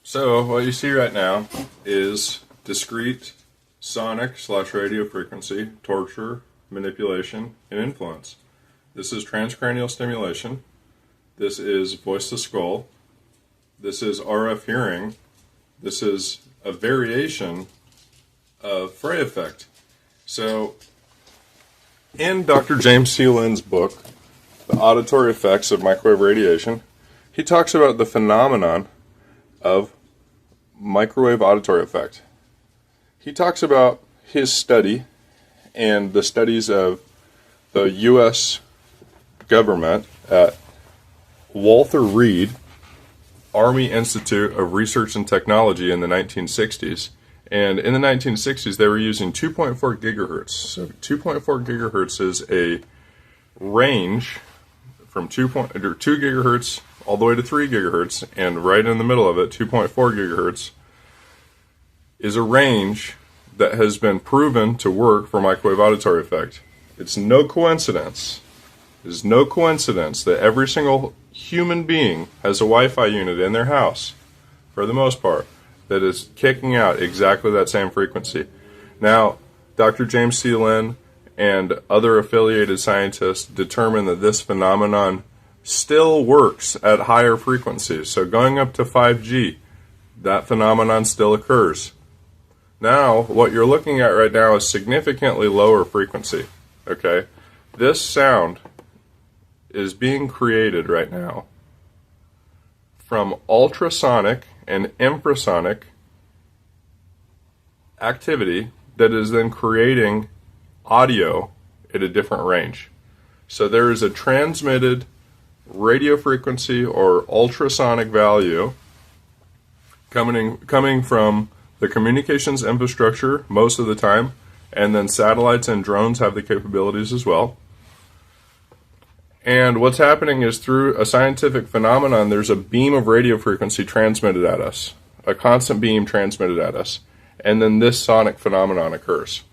So what you see right now is discrete sonic/radio frequency torture, manipulation, and influence. This is transcranial stimulation. This is voice to skull. This is RF hearing. This is a variation of Frey effect. So in Dr. James C. Lynn's book, The Auditory Effects of Microwave Radiation, he talks about the phenomenon of microwave auditory effect. He talks about his study and the studies of the U.S. government at Walter Reed Army Institute of Research and Technology in the 1960s. And in the 1960s, they were using 2.4 gigahertz. So 2.4 gigahertz is a range from 2 gigahertz all the way to 3 gigahertz, and right in the middle of it, 2.4 gigahertz, is a range that has been proven to work for microwave auditory effect. It's no coincidence. It's no coincidence that every single human being has a Wi-Fi unit in their house, for the most part, that is kicking out exactly that same frequency. Now, Dr. James C. Lynn and other affiliated scientists determined that this phenomenon still works at higher frequencies. So going up to 5G, that phenomenon still occurs. Now, what you're looking at right now is significantly lower frequency. Okay? This sound is being created right now from ultrasonic and infrasonic activity that is then creating audio at a different range. So there is a transmitted radio frequency or ultrasonic value coming from the communications infrastructure most of the time, and then satellites and drones have the capabilities as well. And what's happening is through a scientific phenomenon, there's a beam of radio frequency transmitted at us, a constant beam transmitted at us, and then this sonic phenomenon occurs.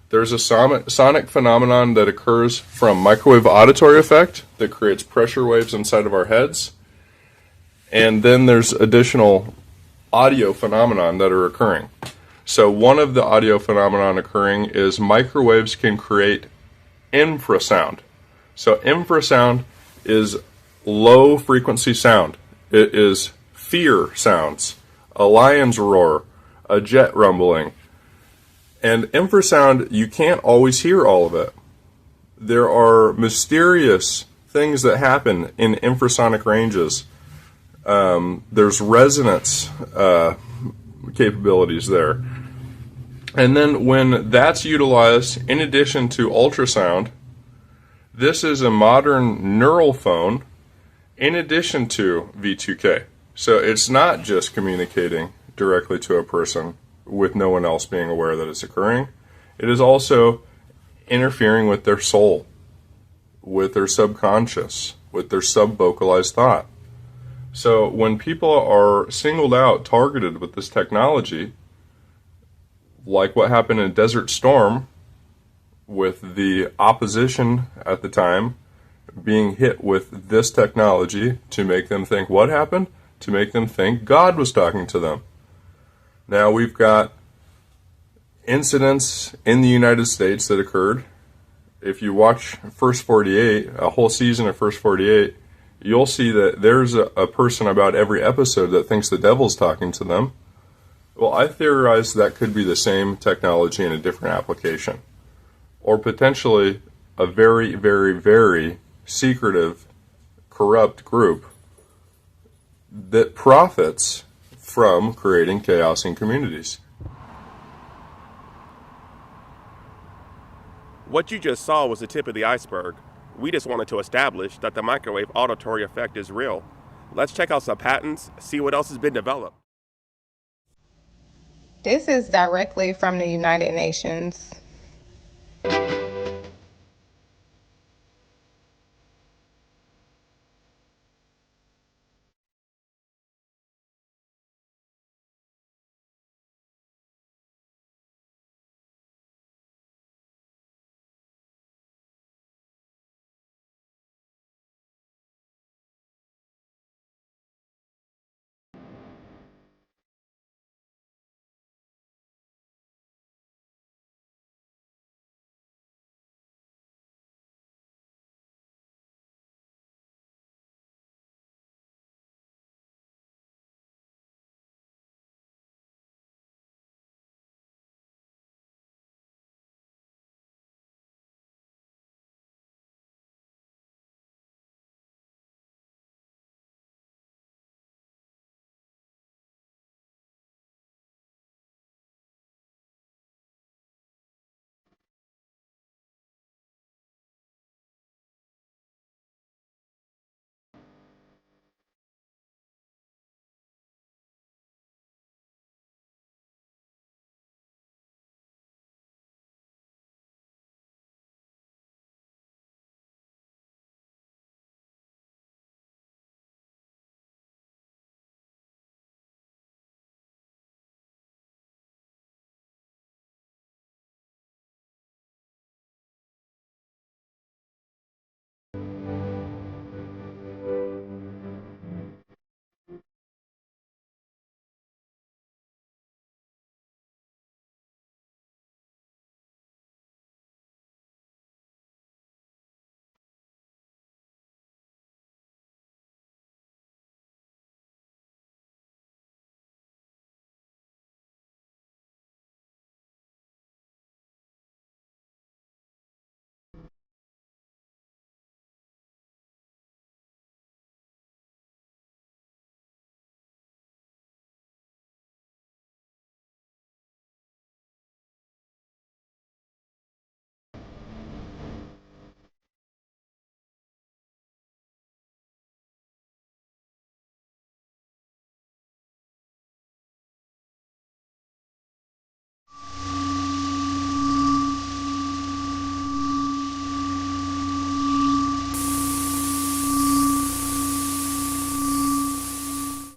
There's a sonic phenomenon that occurs from microwave auditory effect that creates pressure waves inside of our heads. And then there's additional audio phenomenon that are occurring. So one of the audio phenomenon occurring is microwaves can create infrasound. So infrasound is low frequency sound. It is fear sounds, a lion's roar, a jet rumbling. And infrasound, you can't always hear all of it. There are mysterious things that happen in infrasonic ranges. There's resonance capabilities there. And then when that's utilized in addition to ultrasound, this is a modern neural phone in addition to V2K. So it's not just communicating directly to a person with no one else being aware that it's occurring. It is also interfering with their soul, with their subconscious, with their sub-vocalized thought. So when people are singled out, targeted with this technology, like what happened in Desert Storm, with the opposition at the time being hit with this technology to make them think what happened? To make them think God was talking to them. Now we've got incidents in the United States that occurred. If you watch First 48, a whole season of First 48, you'll see that there's a person about every episode that thinks the devil's talking to them. Well, I theorize that could be the same technology in a different application. Or potentially a very, very, very secretive, corrupt group that profits from creating chaos in communities. What you just saw was the tip of the iceberg. We just wanted to establish that the microwave auditory effect is real. Let's check out some patents, see what else has been developed. This is directly from the United Nations.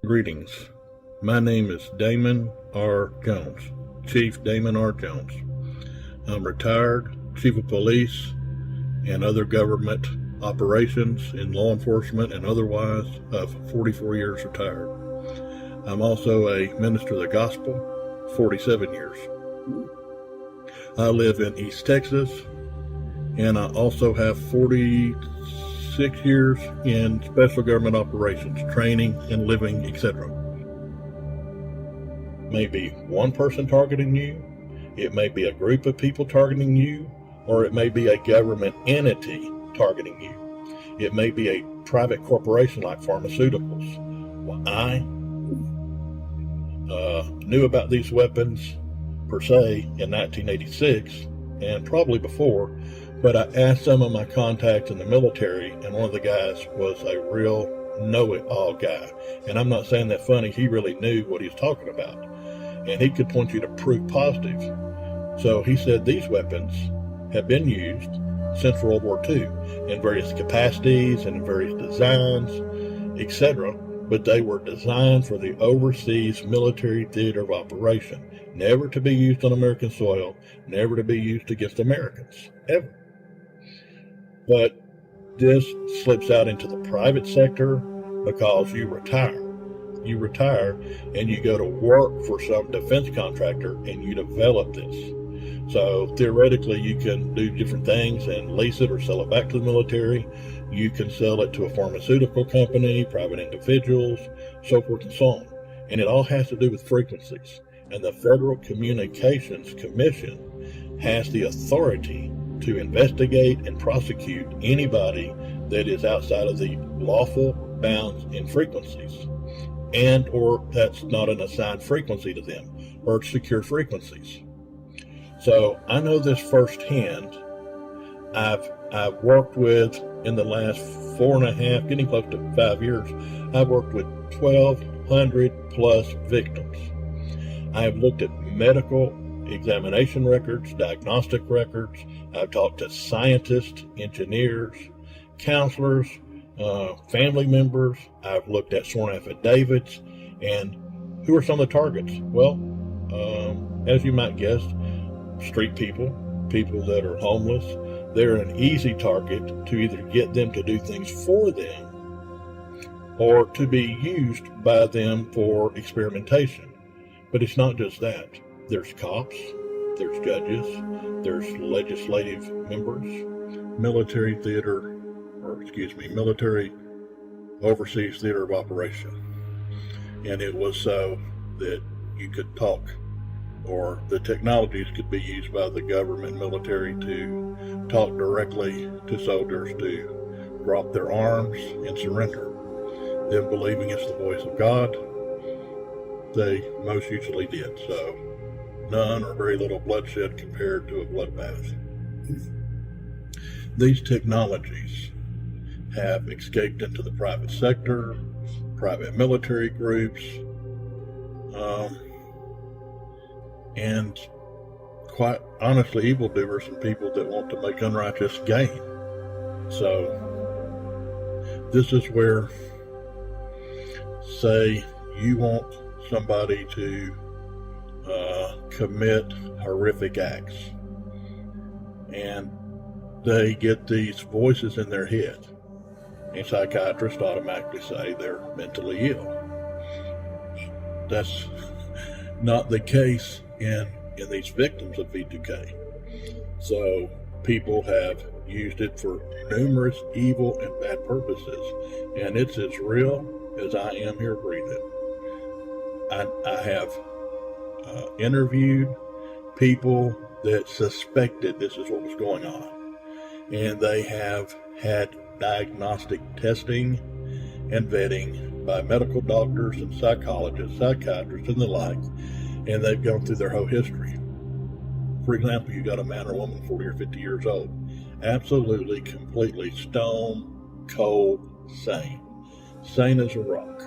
Greetings. My name is Damon R. Jones, Chief Damon R. Jones. I'm retired Chief of Police and other government operations in law enforcement and otherwise of 44 years retired. I'm also a minister of the gospel, 47 years. I live in East Texas, and I also have 46 years in special government operations, training and living, etc. Maybe one person targeting you, it may be a group of people targeting you, or it may be a government entity targeting you. It may be a private corporation like pharmaceuticals. Well, I knew about these weapons per se in 1986 and probably before, but I asked some of my contacts in the military, and one of the guys was a real know-it-all guy. And I'm not saying that funny. He really knew what he was talking about, and he could point you to proof positive. So he said these weapons have been used since World War II in various capacities and in various designs, etc., but they were designed for the overseas military theater of operation, never to be used on American soil, never to be used against Americans, ever. But this slips out into the private sector because you retire. You retire and you go to work for some defense contractor and you develop this. So theoretically, you can do different things and lease it or sell it back to the military. You can sell it to a pharmaceutical company, private individuals, so forth and so on. And it all has to do with frequencies. And the Federal Communications Commission has the authority to investigate and prosecute anybody that is outside of the lawful bounds in frequencies, and or that's not an assigned frequency to them, or secure frequencies. So I know this firsthand. I've worked with, in the last 4.5, getting close to 5 years, I've worked with 1,200 plus victims. I have looked at medical examination records, diagnostic records. I've talked to scientists, engineers, counselors, family members. I've looked at sworn affidavits. And who are some of the targets? Well, as you might guess, street people, people that are homeless. They're an easy target to either get them to do things for them or to be used by them for experimentation. But it's not just that. There's cops, there's judges, there's legislative members, military overseas theater of operation. And it was so that you could talk, or the technologies could be used by the government and military to talk directly to soldiers to drop their arms and surrender. Them believing it's the voice of God, they most usually did. So none or very little bloodshed compared to a bloodbath. These technologies have escaped into the private sector, private military groups, and quite honestly, evildoers and people that want to make unrighteous gain. So this is where, say you want somebody to commit horrific acts, and they get these voices in their head, and psychiatrists automatically say they're mentally ill. That's not the case in these victims of V2K. So people have used it for numerous evil and bad purposes, and it's as real as I am here breathing. I have interviewed people that suspected this is what was going on, and they have had diagnostic testing and vetting by medical doctors and psychologists, psychiatrists, and the like, and they've gone through their whole history. For example, you got a man or woman 40 or 50 years old, absolutely, completely stone cold sane as a rock,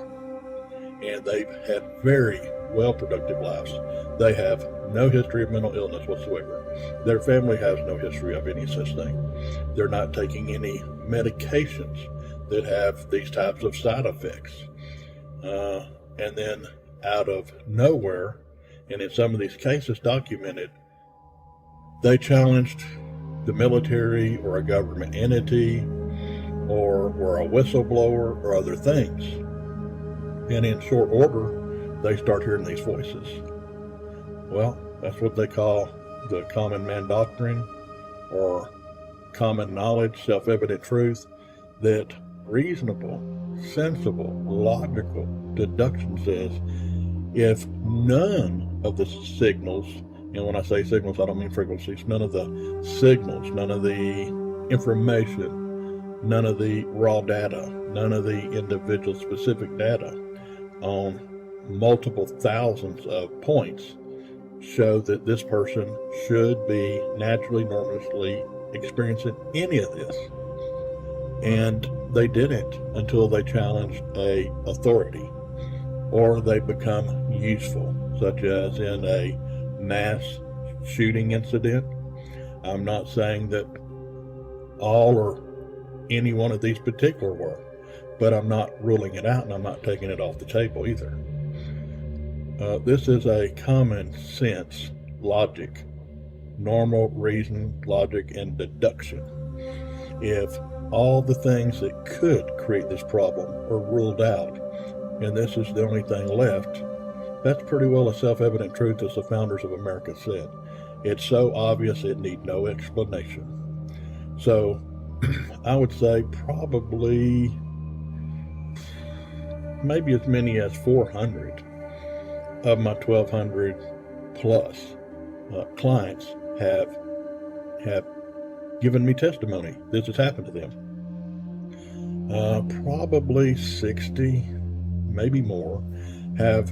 and they've had very well productive lives. They have no history of mental illness whatsoever. Their family has no history of any such thing. They're not taking any medications that have these types of side effects. And then out of nowhere, and in some of these cases documented, they challenged the military or a government entity or were a whistleblower or other things. And in short order, they start hearing these voices. Well, that's what they call the common man doctrine, or common knowledge, self-evident truth, that reasonable, sensible, logical deduction says if none of the signals, and when I say signals, I don't mean frequencies, none of the signals, none of the information, none of the raw data, none of the individual specific data on multiple thousands of points, show that this person should be naturally, normally experiencing any of this. And they didn't until they challenged a authority or they become useful, such as in a mass shooting incident. I'm not saying that all or any one of these particular were, but I'm not ruling it out and I'm not taking it off the table either. This is a common sense logic, normal reason, logic, and deduction. If all the things that could create this problem are ruled out, and this is the only thing left, that's pretty well a self-evident truth, as the founders of America said. It's so obvious it needs no explanation. So I would say probably maybe as many as 400 of my 1,200 plus clients have given me testimony. This has happened to them. Probably 60, maybe more, have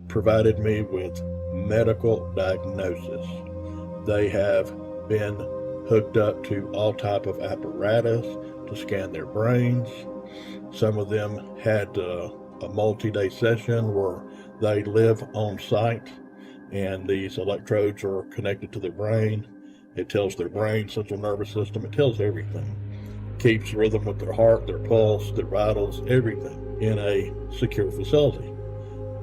provided me with medical diagnosis. They have been hooked up to all type of apparatus to scan their brains. Some of them had a multi-day session where they live on site and these electrodes are connected to their brain. It tells their brain, central nervous system, it tells everything. Keeps rhythm with their heart, their pulse, their vitals, everything in a secure facility.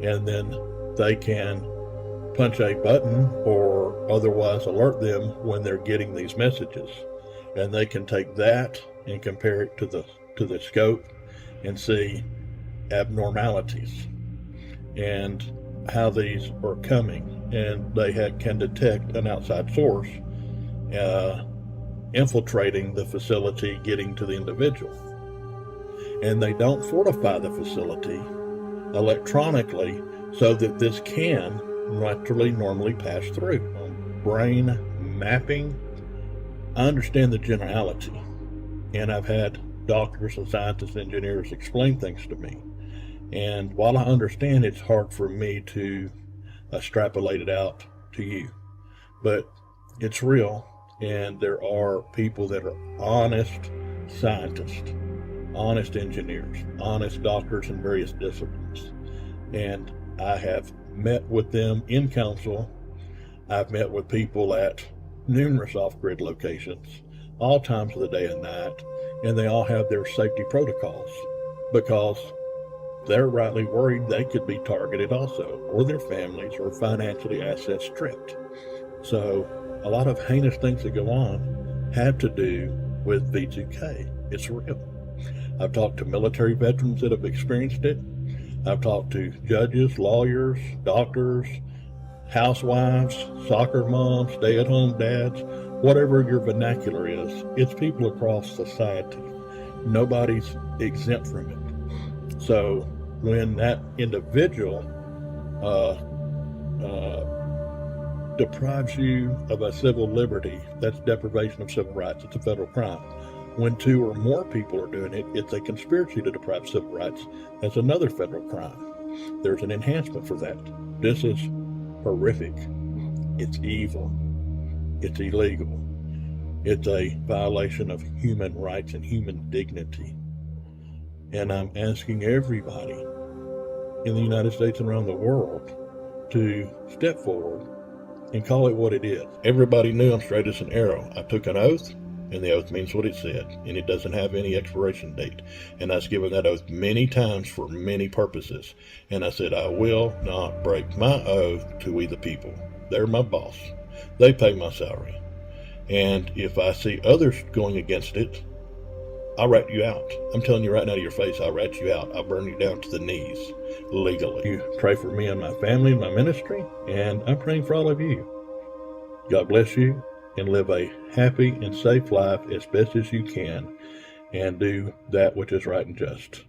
And then they can punch a button or otherwise alert them when they're getting these messages. And they can take that and compare it to the scope and see abnormalities and how these are coming. And they can detect an outside source infiltrating the facility, getting to the individual. And they don't fortify the facility electronically so that this can naturally, normally pass through. Brain mapping, I understand the generality, and I've had doctors and scientists, engineers explain things to me. And while I understand, it's hard for me to extrapolate it out to you, but it's real. And there are people that are honest scientists, honest engineers, honest doctors in various disciplines. And I have met with them in council. I've met with people at numerous off-grid locations, all times of the day and night, and they all have their safety protocols because they're rightly worried they could be targeted also, or their families, or financially assets stripped. So a lot of heinous things that go on have to do with V2K. It's real. I've talked to military veterans that have experienced it. I've talked to judges, lawyers, doctors, housewives, soccer moms, stay-at-home dads, whatever your vernacular is. It's people across society. Nobody's exempt from it. So when that individual deprives you of a civil liberty, that's deprivation of civil rights. It's a federal crime. When two or more people are doing it, it's a conspiracy to deprive civil rights. That's another federal crime. There's an enhancement for that. This is horrific. It's evil. It's illegal. It's a violation of human rights and human dignity. And I'm asking everybody in the United States and around the world to step forward and call it what it is. Everybody knew I'm straight as an arrow. I took an oath, and the oath means what it said, and it doesn't have any expiration date. And I was given that oath many times for many purposes. And I said, I will not break my oath to we the people. They're my boss. They pay my salary. And if I see others going against it, I'll rat you out. I'm telling you right now to your face, I'll rat you out. I'll burn you down to the knees, legally. You pray for me and my family and my ministry, and I'm praying for all of you. God bless you, and live a happy and safe life as best as you can, and do that which is right and just.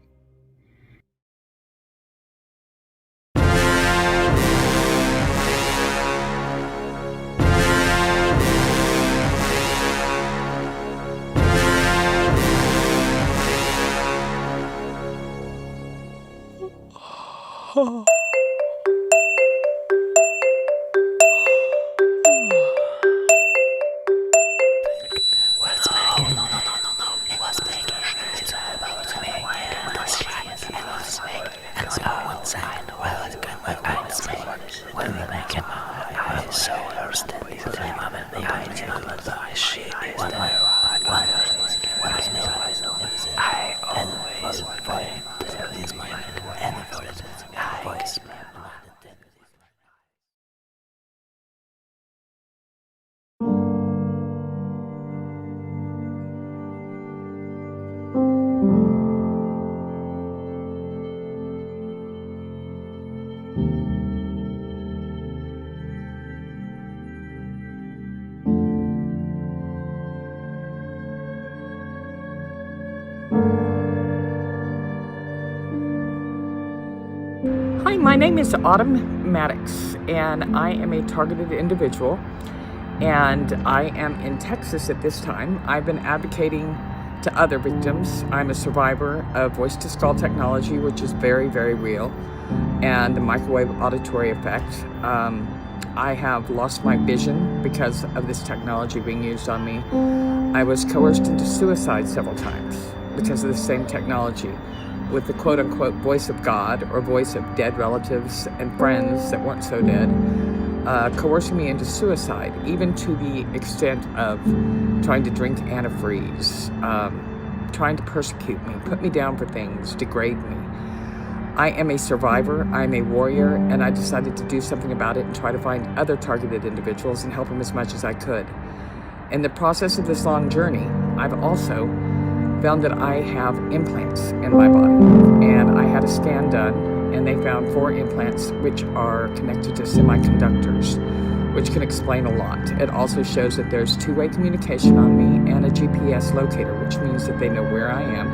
Hi, my name is Autumn Maddox, and I am a targeted individual, and I am in Texas at this time. I've been advocating to other victims. I'm a survivor of voice-to-skull technology, which is very, very real, and the microwave auditory effect. I have lost my vision because of this technology being used on me. I was coerced into suicide several times because of the same technology, with the quote-unquote voice of God or voice of dead relatives and friends that weren't so dead, coercing me into suicide, even to the extent of trying to drink antifreeze, trying to persecute me, put me down for things, degrade me. I am a survivor, I'm a warrior, and I decided to do something about it and try to find other targeted individuals and help them as much as I could. In the process of this long journey, I've also found that I have implants in my body, and I had a scan done, and they found 4 implants which are connected to semiconductors, which can explain a lot. It also shows that there's two-way communication on me and a GPS locator, which means that they know where I am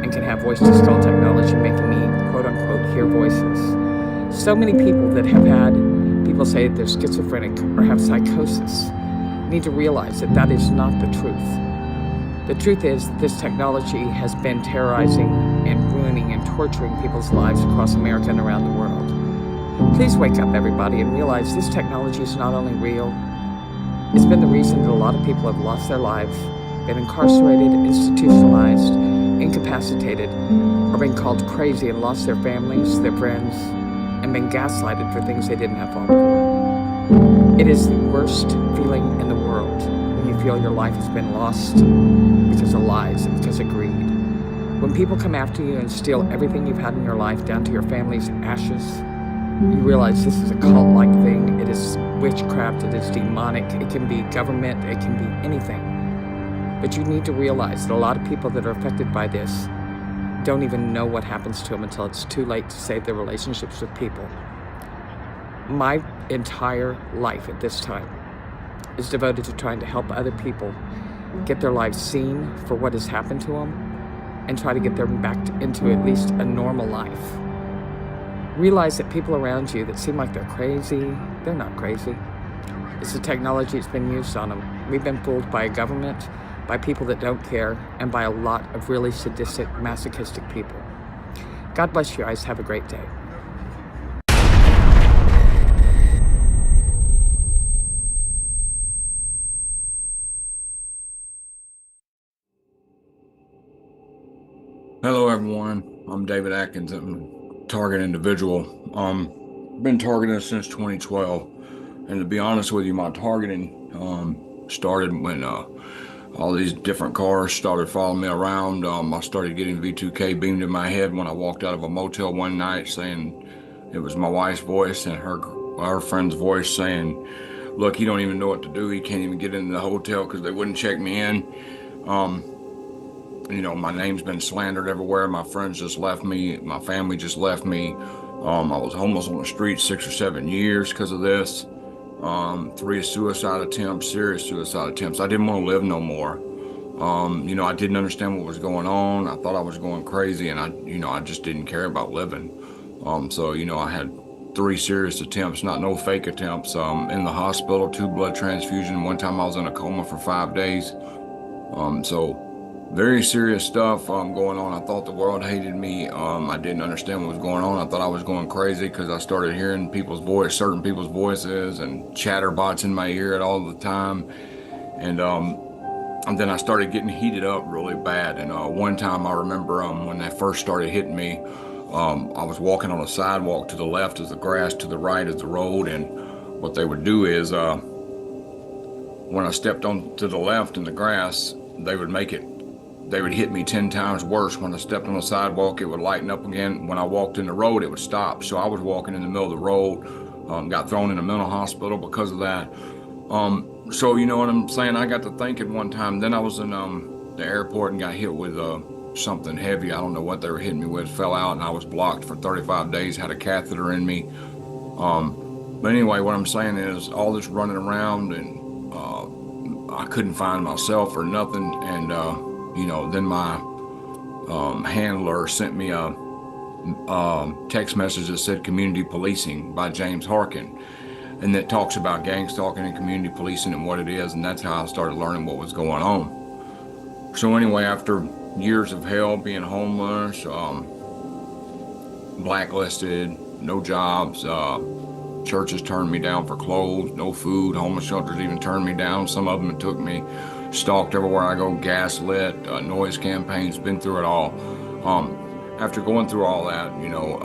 and can have voice-to-skull technology making me, quote-unquote, hear voices. So many people that have had people say that they're schizophrenic or have psychosis need to realize that that is not the truth. The truth is that this technology has been terrorizing and ruining and torturing people's lives across America and around the world. Please wake up, everybody, and realize this technology is not only real, it's been the reason that a lot of people have lost their lives, been incarcerated, institutionalized, incapacitated, or been called crazy and lost their families, their friends, and been gaslighted for things they didn't have fault for. It is the worst feeling in the world when you feel your life has been lost because of lies and because of greed. When people come after you and steal everything you've had in your life down to your family's ashes, you realize this is a cult-like thing. It is witchcraft, it is demonic, it can be government, it can be anything. But you need to realize that a lot of people that are affected by this don't even know what happens to them until it's too late to save their relationships with people. My entire life at this time is devoted to trying to help other people get their lives seen for what has happened to them and try to get them back into at least a normal life. Realize that people around you that seem like they're crazy, they're not crazy. It's the technology that's been used on them. We've been fooled by a government, by people that don't care, and by a lot of really sadistic, masochistic people. God bless you guys. Have a great day. Hello, everyone. I'm David Atkins. I'm a target individual. Been targeted since 2012. And to be honest with you, my targeting started when all these different cars started following me around. I started getting V2K beamed in my head when I walked out of a motel one night, saying it was my wife's voice and her friend's voice saying, look, he don't even know what to do. He can't even get into the hotel because they wouldn't check me in. You know, my name's been slandered everywhere. My friends just left me. My family just left me. I was homeless on the street 6 or 7 years because of this. 3 suicide attempts, serious suicide attempts. I didn't want to live no more. You know, I didn't understand what was going on. I thought I was going crazy, and I just didn't care about living. So, you know, I had 3 serious attempts, no fake attempts. In the hospital, 2 blood transfusions. One time I was in a coma for 5 days. So very serious stuff going on. I thought the world hated me. I didn't understand what was going on. I thought I was going crazy because I started hearing certain people's voices and chatterbots in my ear at all the time. And then I started getting heated up really bad. And one time I remember when they first started hitting me, I was walking on a sidewalk. To the left is the grass, to the right is the road. And what they would do is when I stepped on to the left in the grass, they would make it they would hit me 10 times worse. When I stepped on the sidewalk, it would lighten up again. When I walked in the road, it would stop. So I was walking in the middle of the road, got thrown in a mental hospital because of that. So you know what I'm saying? I got to thinking one time, then I was in the airport and got hit with something heavy. I don't know what they were hitting me with, fell out, and I was blocked for 35 days, had a catheter in me. But anyway, what I'm saying is all this running around, and I couldn't find myself or nothing. And, you know, then my handler sent me a text message that said Community Policing by James Harkin. And that talks about gang stalking and community policing and what it is. And that's how I started learning what was going on. So anyway, after years of hell, being homeless, blacklisted, no jobs, churches turned me down for clothes, no food, homeless shelters even turned me down. Some of them took me, stalked everywhere I go, gaslit, noise campaigns, been through it all. After going through all that, you know,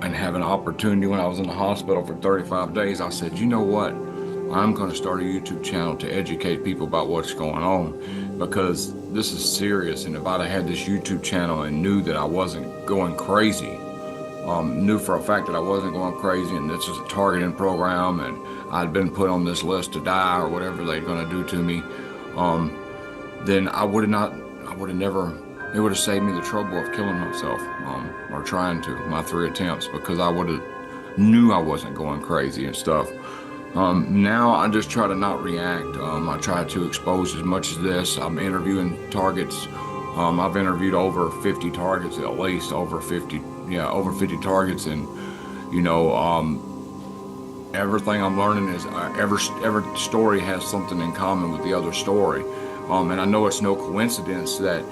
and having an opportunity when I was in the hospital for 35 days, I said, you know what? I'm going to start a YouTube channel to educate people about what's going on, because this is serious. And if I'd have had this YouTube channel and knew that I wasn't going crazy, knew for a fact that I wasn't going crazy and this was a targeting program and I'd been put on this list to die or whatever they're going to do to me, then I would have never, it would have saved me the trouble of killing myself, or trying to, my 3 attempts, because I would have knew I wasn't going crazy and stuff. Now I just try to not react. I try to expose as much as this. I'm interviewing targets. I've interviewed over 50 targets, at least over 50 targets. And, you know, everything I'm learning is every story has something in common with the other story. And I know it's no coincidence that,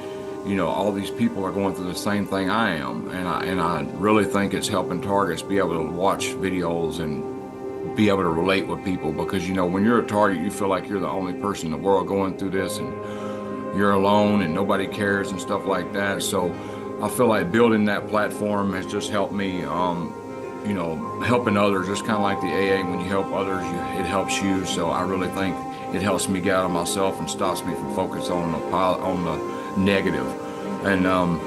you know, all these people are going through the same thing I am. And I really think it's helping targets be able to watch videos and be able to relate with people, because, you know, when you're a target, you feel like you're the only person in the world going through this and you're alone and nobody cares and stuff like that. So I feel like building that platform has just helped me, you know, helping others, just kind of like the AA, when you help others, it helps you. So I really think it helps me get out of myself and stops me from focusing on the negative. And I'm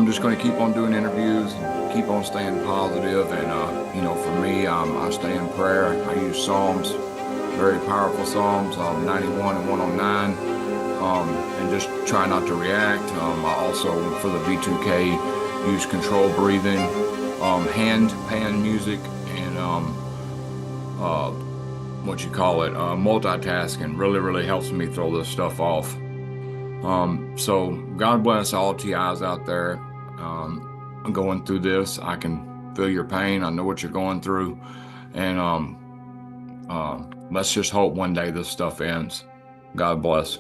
just going to keep on doing interviews and keep on staying positive. And, you know, for me, I stay in prayer. I use Psalms, very powerful Psalms, 91 and 109, and just try not to react. I also, for the V2K, use controlled breathing, hand pan music, and multitasking really helps me throw this stuff off. So God bless all TIs out there going through this. I can feel your pain. I know what you're going through. And let's just hope one day this stuff ends. God bless.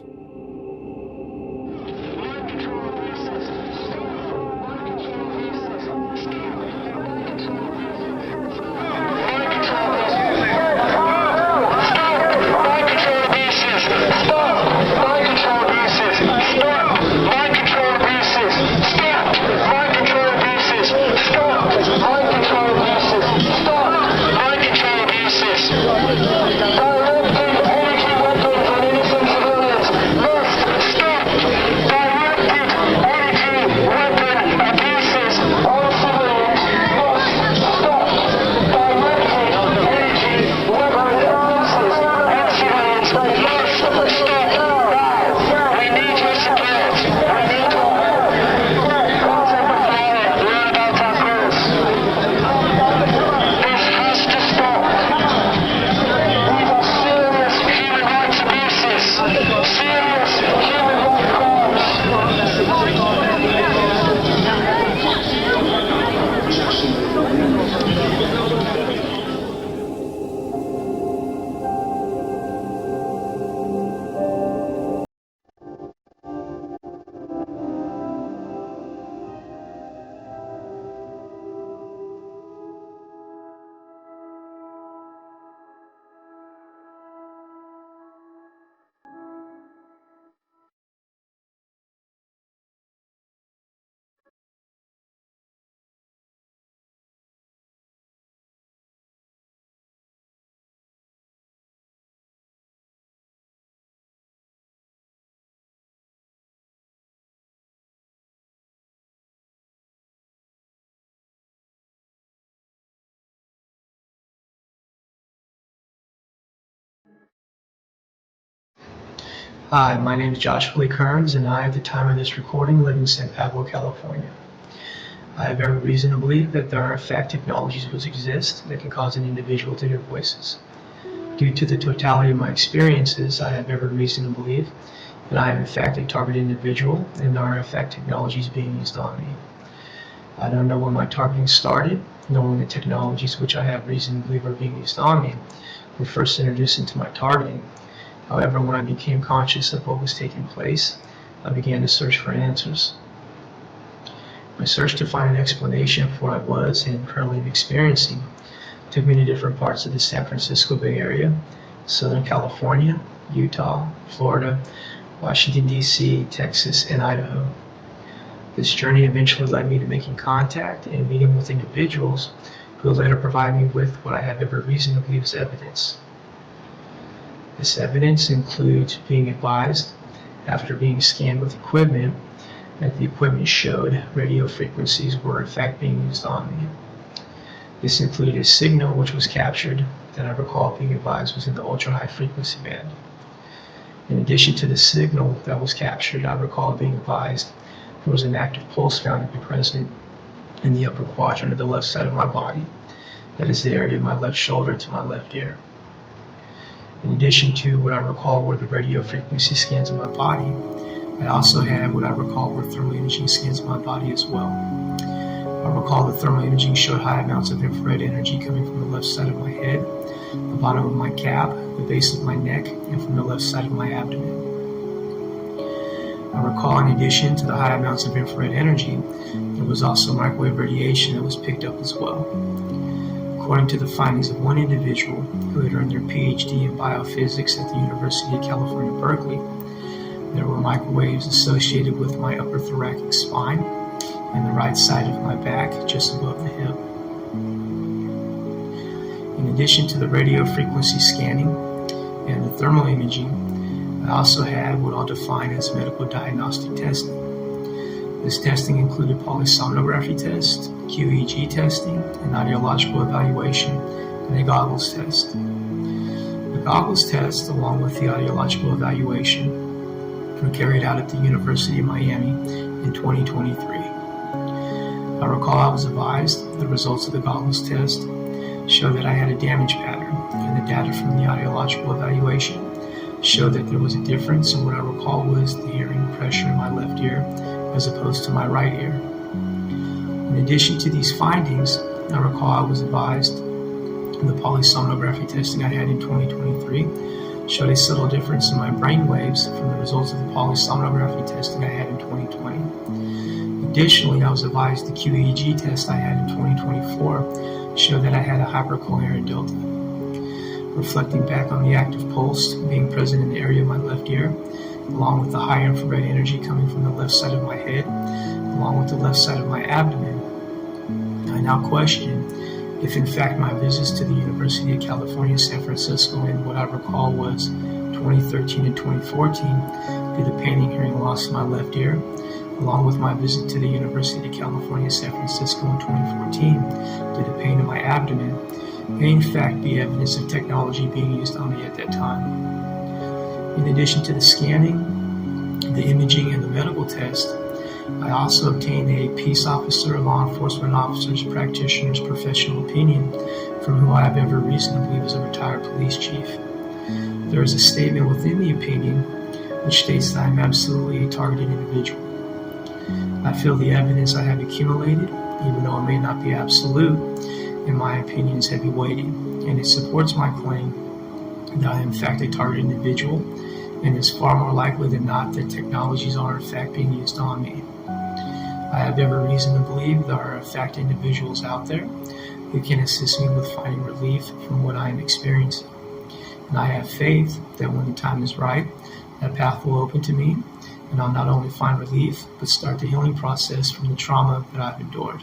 Hi, my name is Joshua Lee Kearns, and I, at the time of this recording, live in San Pablo, California. I have every reason to believe that there are in fact technologies which exist that can cause an individual to hear voices. Due to the totality of my experiences, I have every reason to believe that I am in fact a targeted individual, and there are in fact technologies being used on me. I don't know when my targeting started, nor when the technologies which I have reason to believe are being used on me were first introduced into my targeting. However, when I became conscious of what was taking place, I began to search for answers. My search to find an explanation for what I was and currently am experiencing took me to different parts of the San Francisco Bay Area, Southern California, Utah, Florida, Washington, D.C., Texas, and Idaho. This journey eventually led me to making contact and meeting with individuals who will later provide me with what I have every reason to believe is evidence. This evidence includes being advised, after being scanned with equipment, that the equipment showed radio frequencies were in fact being used on me. This included a signal which was captured that I recall being advised was in the ultra-high frequency band. In addition to the signal that was captured, I recall being advised there was an active pulse found to be present in the upper quadrant of the left side of my body, that is the area of my left shoulder to my left ear. In addition to what I recall were the radio frequency scans of my body, I also had what I recall were thermal imaging scans of my body as well. I recall the thermal imaging showed high amounts of infrared energy coming from the left side of my head, the bottom of my cap, the base of my neck, and from the left side of my abdomen. I recall, in addition to the high amounts of infrared energy, there was also microwave radiation that was picked up as well. According to the findings of one individual who had earned their PhD in biophysics at the University of California, Berkeley, there were microwaves associated with my upper thoracic spine and the right side of my back just above the hip. In addition to the radio frequency scanning and the thermal imaging, I also had what I'll define as medical diagnostic testing. This testing included polysomnography tests, QEEG testing, an audiological evaluation, and a goggles test. The goggles test, along with the audiological evaluation, were carried out at the University of Miami in 2023. I recall I was advised the results of the goggles test showed that I had a damage pattern, and the data from the audiological evaluation showed that there was a difference in what I recall was the hearing pressure in my left ear as opposed to my right ear. In addition to these findings, I recall I was advised the polysomnography testing I had in 2023 showed a subtle difference in my brain waves from the results of the polysomnography testing I had in 2020. Additionally, I was advised the QEEG test I had in 2024 showed that I had a hypercoherent delta. Reflecting back on the active pulse being present in the area of my left ear, along with the high infrared energy coming from the left side of my head, along with the left side of my abdomen, I now question if in fact my visits to the University of California, San Francisco in what I recall was 2013 and 2014 due to pain and hearing loss in my left ear, along with my visit to the University of California, San Francisco in 2014 due to pain in my abdomen, may in fact be evidence of technology being used on me at that time. In addition to the scanning, the imaging, and the medical test, I also obtained a peace officer, law enforcement officer's, practitioner's professional opinion from who I have every reason to believe is a retired police chief. There is a statement within the opinion which states that I am absolutely a targeted individual. I feel the evidence I have accumulated, even though it may not be absolute, in my opinion is heavy weighting, and it supports my claim that I am in fact a targeted individual, and it's far more likely than not that technologies are in fact being used on me. I have every reason to believe there are in fact individuals out there who can assist me with finding relief from what I am experiencing. And I have faith that when the time is right, that path will open to me, and I'll not only find relief, but start the healing process from the trauma that I've endured.